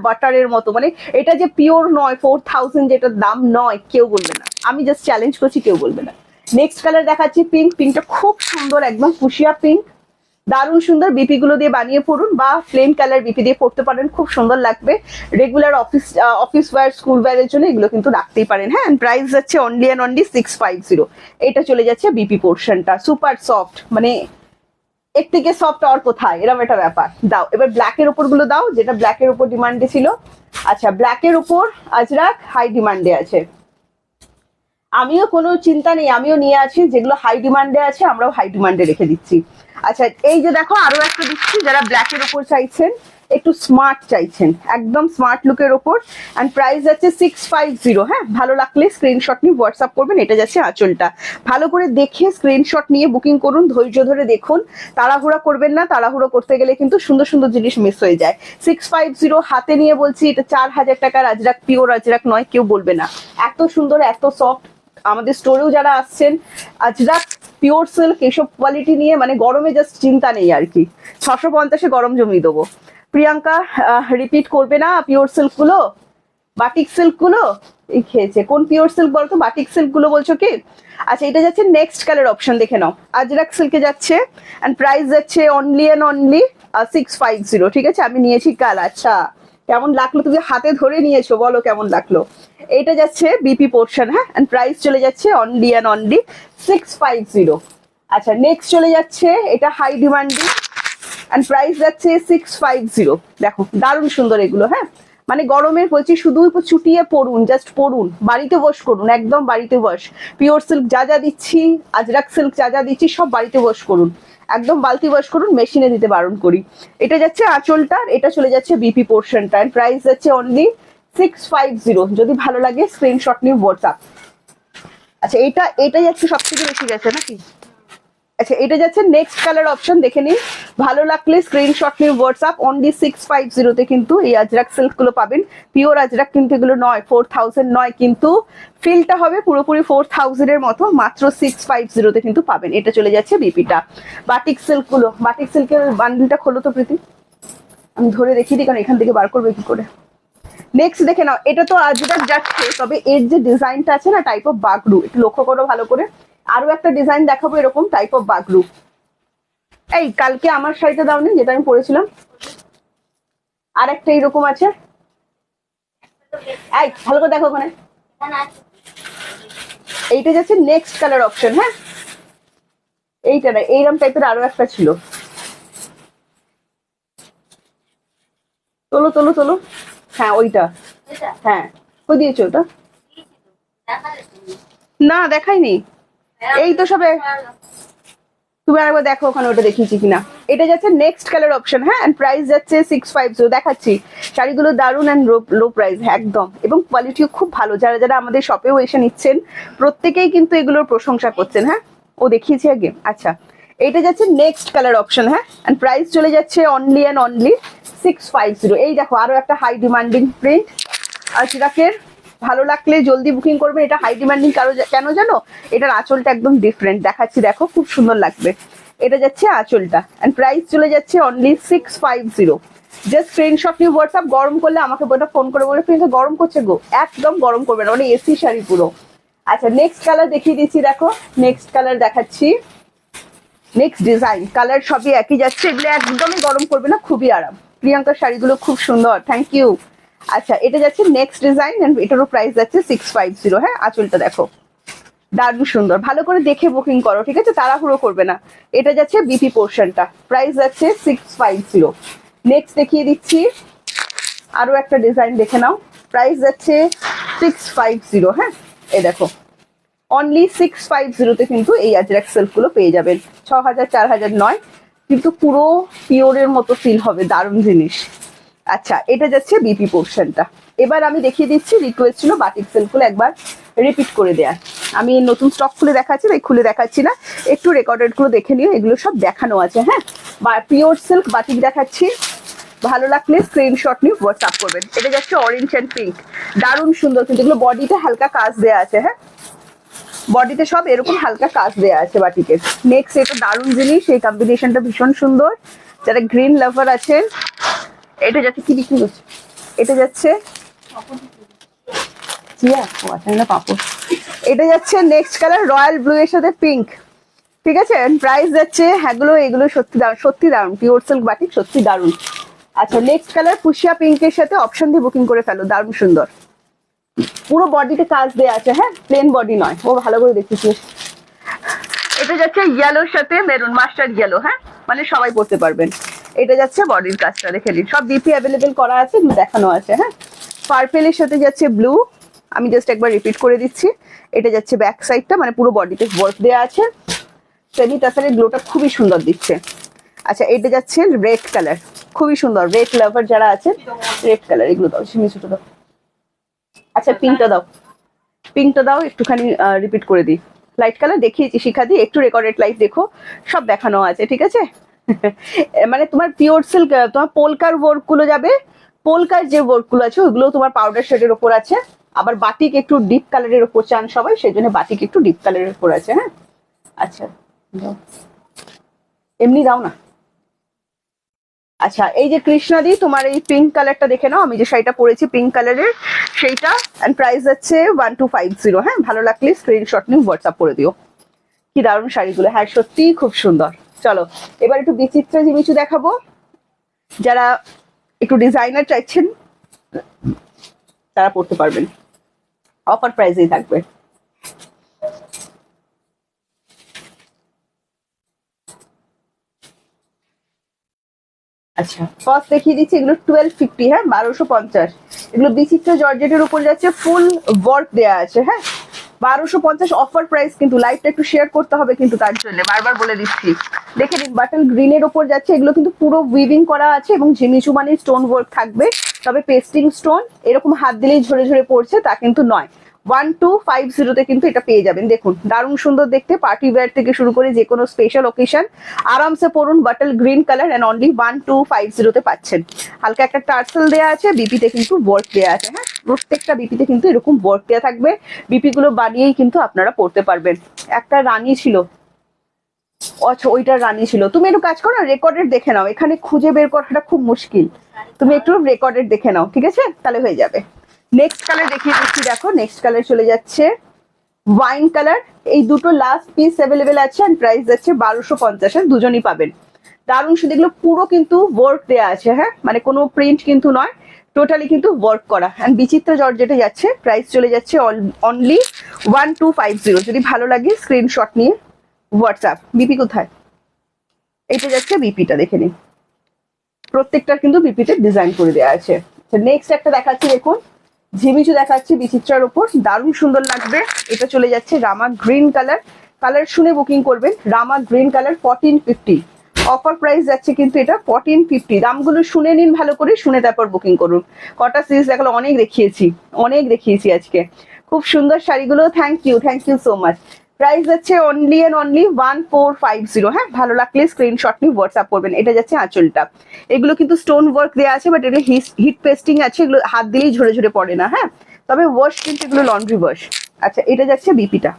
বাটারের মতো, মানে এটা যে পিওর নয়, 4000 যেটা দাম নয়, কেউ বলবে না, আমি জাস্ট চ্যালেঞ্জ করছি, কেউ বলবে না। নেক্সট কালার দেখাচ্ছি পিঙ্ক। পিঙ্কটা খুব সুন্দর, একদম ফুশিয়া পিঙ্ক, দারুণ সুন্দর। বিপি গুলো দিয়ে বানিয়ে পড়ুন, বা প্লেন কালার বিপি দিয়ে পড়তে পারেন, খুব সুন্দর লাগবে। রেগুলার অফিস ওয়্যার, স্কুল ওয়্যারের জন্য এগুলো কিন্তু রাখতেই পারেন। হ্যাঁ, প্রাইস যাচ্ছে অনলি এন্ড অনলি 650। এটা চলে যাচ্ছে বিপি পোর্শনটা, সুপার সফট, মানে এর থেকে সফট আর কোথায়, এরকম একটা ব্যাপার। দাও এবার ব্ল্যাকের উপর গুলো দাও, যেটা ব্ল্যাকের উপর ডিমান্ডে ছিল। আচ্ছা, ব্ল্যাকের উপর আজরাক হাই ডিমান্ডে আছে, আমিও কোনো চিন্তা নেই, আমিও নিয়ে আছি, যেগুলো হাই ডিমান্ডে আছে আমরাও হাই ডিমান্ডে রেখে দিচ্ছি। আচ্ছা, এই যে দেখো আরো একটা দিচ্ছি, যারা ব্ল্যাকের উপর চাইছেন, একটু স্মার্ট চাইছেন, একদম স্মার্ট লুকের ওপর, এন্ড প্রাইস আছে 650। হ্যাঁ, ভালো লাগলে স্ক্রিনশট নিয়ে হোয়াটসঅ্যাপ করবেন। এটা যাচ্ছে আঁচলটা, ভালো করে দেখে স্ক্রিনশট নিয়ে বুকিং করুন, ধৈর্য ধরে দেখুন, তাড়াহুড়া করবেন না, তাড়াহুড়ো করতে গেলে কিন্তু সুন্দর সুন্দর জিনিস মিস হয়ে যায়। 650 হাতে নিয়ে বলছি, এটা 4000 টাকার আজরাক, পিওর আজরাক নয়, কেউ বলবে না। এত সুন্দর, এত সফট। আমাদের স্টোরেও যারা আসছেন, আজরাক পিওর সিল্ক এইসব কোয়ালিটি নিয়ে, মানে গরমে জাস্ট চিন্তা নেই আর কি, 650-এ গরম জমিয়ে দেবো। প্রিয়াঙ্কা রিপিট করবে না পিওর সিল্ক গুলো, বাটিক সিল্ক গুলো। এই খেয়েছে, কোন পিওর সিল্ক বলতো, বাটিক সিল্ক গুলো বলছো কি? আচ্ছা, এটা যাচ্ছে নেক্সট কালার অপশন, দেখে নাও। আজরাক সিল্কে যাচ্ছে, এন্ড প্রাইস যাচ্ছে অনলি এন্ড অনলি 650। ঠিক আছে, আমি নিয়েছি কাল। আচ্ছা, কেমন লাগলো, তুমি হাতে ধরে নিয়েছো, বলো কেমন লাগলো। এটা যাচ্ছে বিপি পোর্শন। হ্যাঁ, এন্ড প্রাইস চলে যাচ্ছে অনলি এন্ড অনলি 650। আচ্ছা, নেক্সট চলে যাচ্ছে, এটা হাই ডিমান্ডিং, এন্ড প্রাইস যাচ্ছে 650। দেখো দারুণ সুন্দর এগুলো। হ্যাঁ, মানে গরমের বলছি, শুধু চুটিয়ে পড়ুন, জাস্ট পড়ুন, বাড়িতে বস করুন, একদম বাড়িতে বস। পিওর সিল্ক যা যা দিচ্ছি, আজরাক সিল্ক যা যা দিচ্ছি, সব বাড়িতে বস করুন, একদম বালতি ওয়াশ করুন, মেশিনে দিতে বারণ করি। এটা যাচ্ছে আঁচলটা, এটা চলে যাচ্ছে বিপি পোর্শনটা, প্রাইস যাচ্ছে অনলি 650। যদি ভালো লাগে স্ক্রিনশট নিয়ে হোয়াটসঅ্যাপ। আচ্ছা এটা এটা যাচ্ছে সব থেকে বেশি গেছে নাকি? আচ্ছা এটা যাচ্ছে নেক্সট কালার অপশন, দেখে নিন। ভালো লাগলে স্ক্রিনশট নিয়ে হোয়াটসঅ্যাপ। অনলি 650 কিন্তু এই আজরাক সিল্ক গুলো পাবেন। পিওর আজরাক কিন্তু এগুলো নয়, 4000 নয়, কিন্তু ফিলটা হবে পুরোপুরি 4000 এর মতো। মাত্র 650 কিন্তু পাবেন। এটা চলে যাচ্ছে বিপিটা। বাটিক সিল্ক গুলো, বাটিক সিল্কের বান্ডেলটা খোলো তো প্রীতি, আমি ধরে দেখিয়ে দিই, কারণ এখান থেকে বার করবে কি করে। নেক্সট দেখে নাও, এটা তো আজরাক যাচ্ছে, তবে এর যে ডিজাইনটা আছে না, টাইপ অফ বাগরু, একটু লক্ষ্য করো ভালো করে। আরো একটা ডিজাইন দেখাবো এরকম টাইপ অফ বাগরু। এই কালকে আমার শাড়িটা দাওনি যেটা আমি পরেছিলাম, আর একটা এরকম আছে। এই ভালো করে দেখো ওখানে। এইটা যাচ্ছে নেক্সট কালার অপশন। হ্যাঁ এইটা না, এইরকম টাইপের আরো একটা ছিল। তোলো তোলো তোলো। হ্যাঁ ওইটা, হ্যাঁ কই দিয়েছো ওটা? না দেখাইনি, এই তো সবে। তুমি আরেকবার দেখো ওখানে ওটা দেখিয়েছি কিনা। এটা যাচ্ছে নেক্সট কালার অপশন। হ্যাঁ এন্ড প্রাইস যাচ্ছে 650। দেখাচ্ছি শাড়িগুলো দারুন এন্ড লো প্রাইস একদম, এবং কোয়ালিটিও খুব ভালো। যারা যারা আমাদের শপেও এসে নিচ্ছেন প্রত্যেকেই কিন্তু এগুলোর প্রশংসা করছেন। হ্যাঁ ও দেখিয়েছি আগে। আচ্ছা এটা যাচ্ছে নেক্সট কালার অপশন। হ্যাঁ এন্ড প্রাইস চলে যাচ্ছে অনলি এন্ড অনলি 650। এই দেখো আরো একটা হাই ডিমান্ডিং প্রিন্ট আজরাকের। ভালো লাগলে জলদি বুকিং করবে। এটা হাই ডিমান্ডিং কেন জানো, এটার আঁচলটা একদম ডিফারেন্ট দেখাচ্ছি, দেখো খুব সুন্দর লাগবে। এটা যাচ্ছে আঁচলটা এন্ড প্রাইস চলে যাচ্ছে অনলি 650। জাস্ট স্ক্রিনশট নিয়ে হোয়াটসঅ্যাপ। গরম করলে আমাকে বইটা ফোন করে বলে প্রিয়াঙ্কা গরম করছে গো, একদম গরম করবে না, মানে এসি শাড়ি পুরো। আচ্ছা নেক্সট কালার দেখিয়ে দিচ্ছি, দেখো নেক্সট কালার দেখাচ্ছি। নেক্সট ডিজাইন কালার সবই একই যাচ্ছে, এগুলো একদমই গরম করবে না, খুবই আরাম। প্রিয়াঙ্কার শাড়িগুলো খুব সুন্দর, থ্যাংক ইউ। আচ্ছা এটা যাচ্ছে নেক্সট ডিজাইন, এটারও প্রাইস যাচ্ছে 650। হ্যাঁ আঁচলটা দেখো দারুণ সুন্দর, ভালো করে দেখে বুকিং করো, ঠিক আছে, তাড়াহুড়ো করবে না। এটা যাচ্ছে বিপি পোর্শনটা, প্রাইস যাচ্ছে 650। নেক্সট দেখিয়ে দিচ্ছি আরো একটা ডিজাইন, দেখে নাও। প্রাইস যাচ্ছে 650। হ্যাঁ এই দেখো অনলি 650 কিন্তু এই আজরাক সিল্ক গুলো পেয়ে যাবেন। 6000 4000 নয়, কিন্তু পুরো পিওরের মতো ফিল হবে, দারুণ জিনিস। আচ্ছা এটা যাচ্ছে বিপি পোর্শনটা। এবার আমি দেখিয়ে দিচ্ছি, রিকোয়েস্ট ছিল বাটিক সিল্ক গুলো একবার রিপিট করে দেয়া। আমি নতুন স্টক খুলে দেখাচ্ছি, তাই খুলে দেখাচ্ছি না, একটু রেকর্ডেড গুলো দেখে নিও, এগুলো সব দেখানো আছে। হ্যাঁ বা পিওর সিল্ক বাটিক দেখাচ্ছি, ভালো লাগলে স্ক্রিনশট নিয়ে হোয়াটসঅ্যাপ করবেন। এটা যাচ্ছে অরেঞ্জ অ্যান্ড পিঙ্ক, দারুণ সুন্দর, কিন্তু এগুলো বডিতে হালকা কাজ দেওয়া আছে। হ্যাঁ বডিতে সব এরকম হালকা কাজ দেওয়া আছে বাটিকের। নেক্সট এটা দারুণ জিনিস, এই কম্বিনেশনটা ভীষণ সুন্দর। যারা গ্রিন লাভার আছেন, এটা যাচ্ছে কি বিক্রি করছে, এটা যাচ্ছে পাপড়। এটা যাচ্ছে নেক্সট কালার রয়্যাল ব্লু এর সাথে পিঙ্ক, ঠিক আছে। প্রাইস যাচ্ছে, হ্যাঁগুলো এগুলো সত্যি দারুণ, পিওর সিল্ক বাটিক সত্যি দারুণ। আচ্ছা নেক্সট কালার ফুশিয়া পিঙ্কের সাথে অপশন দিয়ে বুকিং করে ফেলো, দারুণ সুন্দর, পুরো বডিতে কাজ দেওয়া আছে। হ্যাঁ প্লেন বডি নয়, ও ভালো করে দেখিয়েছিস। এটা যাচ্ছে ইয়েলোর সাথে মেরুন, মাস্টার্ড ইয়েলো। হ্যাঁ মানে সবাই পড়তে পারবেন। এটা যাচ্ছে বডির কাজটা, দেখে নিন, সব বিপি অ্যাভেলেবেল করা আছে, দেখানো আছে। হ্যাঁ পার্পেলের সাথে যাচ্ছে ব্লু, আমি জাস্ট একবার রিপিট করে দিচ্ছি। এটা যাচ্ছে ব্যাক সাইডটা, মানে পুরো বডিতে ওয়ার্ক দেওয়া আছে, সেমি টাসারের গ্লোটা খুবই সুন্দর দিচ্ছে। আচ্ছা এটা যাচ্ছে রেড কালার, খুবই সুন্দর, রেড লাভার যারা আছে, রেড কালার এগুলো দাও, সিমি ছোট দাও। আচ্ছা পিঙ্কটা দাও, পিঙ্কটা দাও, একটুখানি রিপিট করে দিই। লাইট কালার দেখিয়েছি শিখা দিয়ে, একটু রেকর্ডেড লাইট দেখো, সব দেখানো আছে, ঠিক আছে। মানে তোমার পিওর সিল্ক, তোমার পোলকার ওয়ার্ক গুলো যাবে, পোলকার যে ওয়ার্ক গুলো আছে ওইগুলো তোমার পাউডার শেডের ওপর আছে। আবার বাটিক একটু ডিপ কালারের ওপর চান সবাই, সেই জন্য বাটিক একটু ডিপ কালারের ওপর আছে। হ্যাঁ আচ্ছা এমনি দাও না। আচ্ছা এই যে কৃষ্ণাদি, তোমার এই পিঙ্ক কালারটা দেখে নাও, আমি যে শাড়িটা পরেছি পিঙ্ক কালারের সেইটা, এন্ড প্রাইস যাচ্ছে 1250। হ্যাঁ ভালো লাগলে স্ক্রিনশট নিয়ে হোয়াটসঅ্যাপ করে দিও। কি দারুণ শাড়িগুলো, হ্যাঁ সত্যি খুব সুন্দর। চলো এবার একটু বিচিত্রা জিনিসও দেখাবো, যারা একটু ডিজাইনার চাইছেন তারা পড়তে পারবেন, অফার প্রাইসেই থাকবে। আচ্ছা ফার্স্ট দেখিয়ে দিচ্ছি, এগুলো 1250। হ্যাঁ 1250, এগুলো বিচিত্রা জর্জেটের উপর যাচ্ছে, ফুল ওয়ার্ক দেওয়া আছে। হ্যাঁ 1250 অফার প্রাইস, কিন্তু লাইভটা একটু শেয়ার করতে হবে কিন্তু, তার জন্য বারবার বলে দিচ্ছি। দেখে নিন বাটল গ্রিনের ওপর যাচ্ছে, এগুলো কিন্তু পুরো উইভিং করা আছে এবং ঝিমিচু মানে স্টোন ওয়ার্ক থাকবে, তবে পেস্টিং স্টোন এরকম হাত দিলেই ঝরে ঝরে পড়ছে তা কিন্তু নয়। 1250 কিন্তু এটা পেয়ে যাবেন। দেখুন দারুণ সুন্দর দেখতে, পার্টি ওয়্যার থেকে শুরু করে যে কোনো স্পেশাল ওকেশন আরামসে পরুন। Bottle green colour and only 1250 পাচ্ছেন। হালকা একটা টার্সেল দেওয়া আছে, বিপিতে কিন্তু ওয়ার্ক দেওয়া আছে। হ্যাঁ, প্রত্যেকটা বিপিতে কিন্তু এরকম ওয়ার্ক দেওয়া থাকবে, বিপি গুলো বানিয়েই কিন্তু আপনারা পড়তে পারবেন। একটা রানী ছিল, আচ্ছা ওইটার রানী ছিল। তুমি একটু কাজ করো, রেকর্ডেড দেখে নাও, এখানে খুঁজে বের করাটা খুব মুশকিল, তুমি একটু রেকর্ডেড দেখে নাও, ঠিক আছে, তাহলে হয়ে যাবে। নেক্সট কালার দেখিয়ে দিচ্ছি, দেখো নেক্সট কালার চলে যাচ্ছে ওয়াইন কালার। এই দুটো লাস্ট পিস অ্যাভেলেবেল আছে এন্ড প্রাইস যাচ্ছে 1250, দুজনই পাবেন। দারুণ সুন্দর, এগুলো পুরো কিন্তু ওয়ার্ক দেওয়া আছে। হ্যাঁ, মানে কোনো প্রিন্ট কিন্তু নয়, টোটালি কিন্তু ওয়ার্ক করা এন্ড বিচিত্র জর্জেটে যাচ্ছে। প্রাইস চলে যাচ্ছে অনলি 1250। যদি ভালো লাগে স্ক্রিনশট নিয়ে হোয়াটসঅ্যাপ। বিপি কোথায়? এটা যাচ্ছে বিপিটা, দেখে নিন প্রত্যেকটার কিন্তু বিপিতে ডিজাইন করে দেওয়া আছে। নেক্সট একটা দেখাচ্ছি, দেখুন ঝিমিচু দেখাচ্ছি বিচিত্রার ওপর, দারুণ সুন্দর লাগবে। এটা চলে যাচ্ছে রামা গ্রিন কালার, কালার শুনে বুকিং করবেন। রামা গ্রিন কালার 1450 অফার প্রাইস যাচ্ছে কিন্তু এটা 1450। দামগুলো শুনে নিন ভালো করে, শুনে তারপর বুকিং করুন। কটা সিরিজ দেখালো, অনেক দেখিয়েছি আজকে। খুব সুন্দর শাড়িগুলো, thank you so much. Price যাচ্ছে অনলি এন্ড অনলি 1450। হ্যাঁ, ভালো লাগলে স্ক্রিনশট নিয়ে হোয়াটসঅ্যাপ করবেন। এটা যাচ্ছে আঁচলটা, এগুলো কিন্তু স্টোন ওয়ার্ক দেওয়া আছে, বাট এটা হিট পেস্টিং আছে, এগুলো হাত দিলেই ঝরে ঝরে পড়ে না। হ্যাঁ, তবে ওয়াশ কিন্তু এগুলো লন্ড্রি ওয়াশ। আচ্ছা, এটা যাচ্ছে বিপিটা,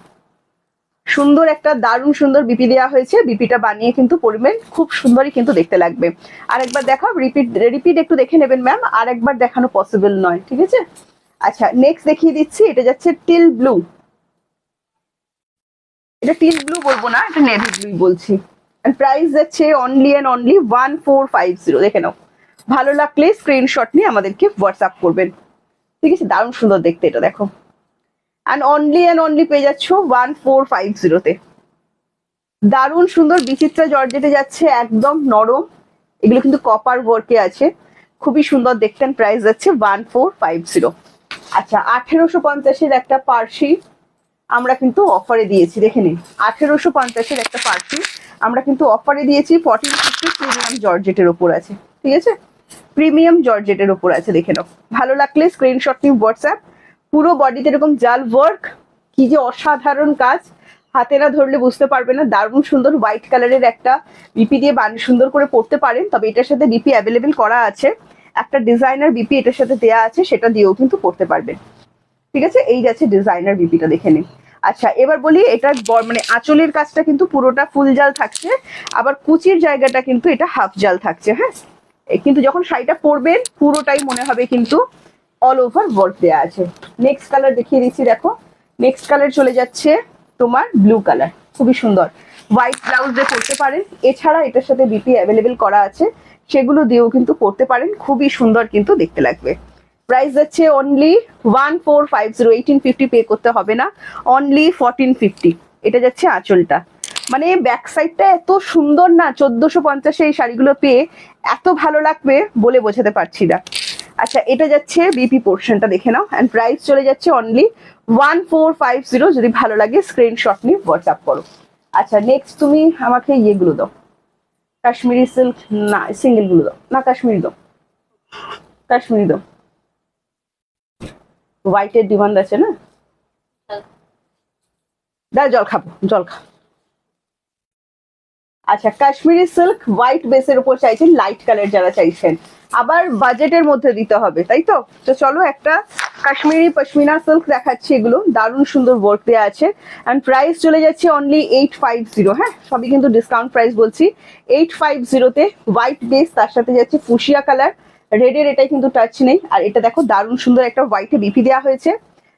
সুন্দর একটা দারুণ সুন্দর বিপি দেওয়া হয়েছে। বিপিটা বানিয়ে কিন্তু পরবেন, খুব সুন্দরই কিন্তু দেখতে লাগবে। আর একবার দেখাও, রিপিট একটু দেখে নেবেন ম্যাম, আর একবার দেখানো পসিবল নয়, ঠিক আছে। আচ্ছা, নেক্সট দেখিয়ে দিচ্ছি, এটা যাচ্ছে টিল ব্লু। এটা টিল ব্লু বলবো না, এটা নেভি ব্লু বলছি। প্রাইস যাচ্ছে অনলি এন্ড অনলি 1450। দেখে নাও, ভালো লাগলে স্ক্রিনশট নিয়ে আমাদেরকে হোয়াটসঅ্যাপ করবেন, ঠিক আছে। দারুণ সুন্দর দেখতে এটা, দেখো এন্ড অনলি পেয়ে যাচ্ছ 1450 দারুণ সুন্দর বিচিত্রা জর্জেটে যাচ্ছে, একদম নরম, এগুলো কিন্তু কপার ওয়ার্কে আছে, খুবই সুন্দর দেখতেন। প্রাইস যাচ্ছে 1450। আচ্ছা, 1850 একটা পার্সি আমরা কিন্তু অফারে দিয়েছি, দেখে নিন 1850 একটা পার্সি আমরা কিন্তু অফারে দিয়েছি। 1450 প্রিমিয়াম জর্জেটের ওপর আছে, ঠিক আছে, প্রিমিয়াম জর্জেটের ওপর আছে, দেখে নাও। ভালো লাগলে স্ক্রিনশট নিয়ে হোয়াটসঅ্যাপ। পুরো বডিতে এরকম জাল ওয়ার্ক, কি যে অসাধারণ কাজ, হাতে না ধরলে বুঝতে পারবে না। দারুণ সুন্দর হোয়াইট কালারের একটা বিপি দিয়ে সুন্দর করে পড়তে পারেন, তবে এটার সাথে বিপি অ্যাভেলেবেল করা আছে, একটা ডিজাইনার বিপি এটার সাথে দেওয়া আছে, সেটা দিয়েও কিন্তু পড়তে পারবেন, ঠিক আছে। এই যাচ্ছে ডিজাইনার বিপিটা, দেখে নিন। আচ্ছা, এবার বলি এটার মানে আঁচলের কাজটা কিন্তু পুরোটা ফুল জাল থাকছে, আবার কুচির জায়গাটা কিন্তু এটা হাফ জাল থাকছে। হ্যাঁ, কিন্তু যখন শাড়িটা পরবেন পুরোটাই মনে হবে কিন্তু অল ওভার ওয়ার্ক দেওয়া আছে। নেক্সট কালার দেখিয়ে দিচ্ছি, দেখো নেক্সট কালার চলে যাচ্ছে তোমার ব্লু কালার, খুবই সুন্দর, হোয়াইট ব্লাউজ দিয়ে পরতে পারেন। এছাড়া এটার সাথে বিপি অ্যাভেলেবেল করা আছে, সেগুলো দিয়েও কিন্তু পরতে পারেন, খুবই সুন্দর কিন্তু দেখতে লাগবে। প্রাইস যাচ্ছে অনলি 1450, 1850 পে করতে হবে না, অনলি 1450। এটা যাচ্ছে আঁচলটা, মানে ব্যাক সাইডটা এত সুন্দর না, 1450 এই শাড়িগুলো পেয়ে এত ভালো লাগবে বলে বোঝাতে পারছি না। আচ্ছা, এটা যাচ্ছে বিপি পোর্শনটা, দেখে নাও এন্ড প্রাইস চলে যাচ্ছে অনলি 1450। যদি ভালো লাগে স্ক্রিনশট নিয়ে হোয়াটসঅ্যাপ করো। আচ্ছা, নেক্সট তুমি আমাকে ইয়েগুলো দাও, কাশ্মীরি সিল্ক না, সিঙ্গেল গুলো দাও না, কাশ্মীরি দাও, কাশ্মীরি দাও, হোয়াইটের ডিমান্ড আছে না, দা জল খাবো, জল খা। আচ্ছা, কাশ্মীরি সিল্ক হোয়াইট বেসের উপর চাইছেন, লাইট কালার যারা চাইছেন, আবার বাজেটের মধ্যে দিতে হবে, তাই তো। তো চলো একটা কাশ্মীরি পশমিনা সিল্ক দেখাচ্ছি, এগুলো দারুণ সুন্দর ওয়ার্ক দেওয়া আছে এন্ড প্রাইস চলে যাচ্ছে অনলি 850। হ্যাঁ, সবই কিন্তু ডিসকাউন্ট প্রাইস বলছি। 850 হোয়াইট বেস, তার সাথে যাচ্ছে ফুশিয়া কালার, রেডের এটাই কিন্তু টাচ নেই। আর এটা দেখো দারুণ সুন্দর একটা হোয়াইটে বিপি দেওয়া হয়েছে।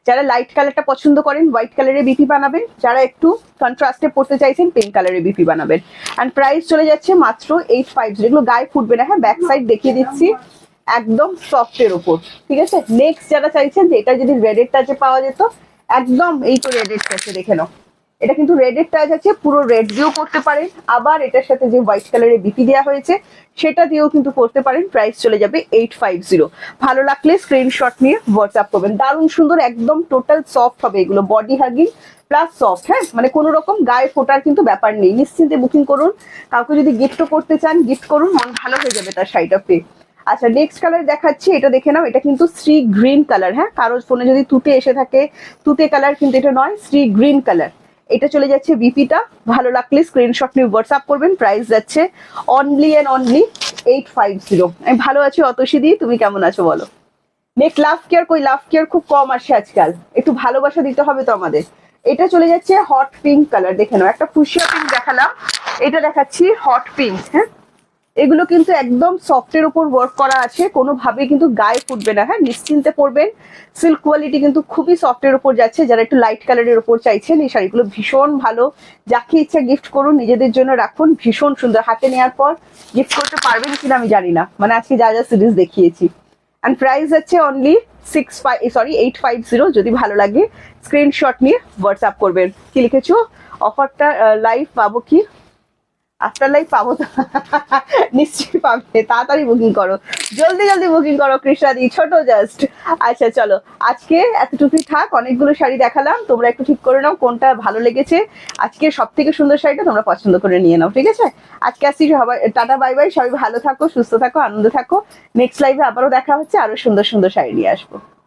যারা লাইট কালারটা পছন্দ করেন হোয়াইট কালারের বিপি বানাবেন, যারা একটু কন্ট্রাস্টে পড়তে চাইছেন পিঙ্ক কালারের বিপি বানাবেন। এন্ড প্রাইস চলে যাচ্ছে মাত্র 850। এগুলো গায়ে ফুটবে না। হ্যাঁ, ব্যাক সাইড দেখিয়ে দিচ্ছি, একদম সফটের উপর, ঠিক আছে। নেক্সট যারা চাইছেন যে এটা যদি রেডের টাচে পাওয়া যেত, একদম এই তো রেডের টাচে, দেখে নাও এটা কিন্তু রেডের টাচ আছে, পুরো রেড দিয়েও পড়তে পারেন, আবার এটার সাথে যে হোয়াইট কালারের বিপি দেওয়া হয়েছে সেটা দিয়েও কিন্তু পড়তে পারেন। প্রাইস চলে যাবে 850। ভালো লাগলে স্ক্রিনশট নিয়ে হোয়াটসঅ্যাপ করবেন। দারুণ সুন্দর, একদম টোটাল সফট হবে এগুলো, বডি হাগিং প্লাস সফট। হ্যাঁ, মানে কোনো রকম গায়ে ফোটার কিন্তু ব্যাপার নেই, নিশ্চিন্তে বুকিং করুন। কাউকে যদি গিফটও করতে চান গিফট করুন, মন ভালো হয়ে যাবে তার শাড়িটা পেয়ে। আচ্ছা, নেক্সট কালার দেখাচ্ছি, এটা দেখে নাও। এটা কিন্তু শ্রী গ্রিন কালার। হ্যাঁ, কারোর ফোনে যদি তুতে এসে থাকে, তুতে কালার কিন্তু এটা নয়, শ্রী গ্রিন কালার। এটা চলে যাচ্ছে বিপিটা। ভালো লাগলে স্ক্রিনশট নিয়ে হোয়াটসঅ্যাপ করবেন। প্রাইস যাচ্ছে অনলি অ্যান্ড অনলি 850। আমি ভালো আছি অতসী দি, তুমি কেমন আছো বলো? নেক্সট লাভ কেয়ার, কই লাভ কেয়ার খুব কম আসে আজকাল, একটু ভালোবাসা দিতে হবে তো আমাদের। এটা চলে যাচ্ছে হট পিঙ্ক কালার, দেখে নাও। একটা ফুসিয়া পিঙ্ক দেখালাম, এটা দেখাচ্ছি হট পিঙ্ক। হ্যাঁ, এগুলো কিন্তু একদম সফটের উপর ওয়ার্ক করা আছে, কোনোভাবে কিন্তু গায়ে ফুটবে না। হ্যাঁ, নিশ্চিন্তে পরবেন। সিল্ক কোয়ালিটি কিন্তু খুবই সফটের উপর যাচ্ছে। যারা একটু লাইট কালারের উপর চাইছেন, এই শাড়িগুলো ভীষণ ভালো। যাকে ইচ্ছা গিফট করুন, নিজেদের জন্য রাখুন। ভীষণ সুন্দর, হাতে নেওয়ার পর গিফট করতে পারবেন কিনা আমি জানি না, মানে আজকে যা যা সিরিজ দেখিয়েছি। অ্যান্ড প্রাইস হচ্ছে অনলি 850। যদি ভালো লাগে স্ক্রিনশট নিয়ে হোয়াটসঅ্যাপ করবেন। কি লিখেছো? অফারটা লাইভ পাবো কি? আফটার লাইফ পাবো তো? নিশ্চয়ই পাবে, তাড়াতাড়ি বুকিং করো, জলদি জলদি বুকিং করো কৃষ্ণাদি, ছোট জাস্ট। আচ্ছা চলো, আজকে এতটুকুই থাক। অনেকগুলো শাড়ি দেখালাম, তোমরা একটু ঠিক করে নাও কোনটা ভালো লেগেছে। আজকে সব থেকে সুন্দর শাড়িটা তোমরা পছন্দ করে নিয়ে নাও, ঠিক আছে? আজকে আসছি, সবাই টাটা বাই বাই। সবাই ভালো থাকো, সুস্থ থাকো, আনন্দ থাকো। নেক্সট লাইভে আবারও দেখা হচ্ছে, আরো সুন্দর সুন্দর শাড়ি নিয়ে আসবো।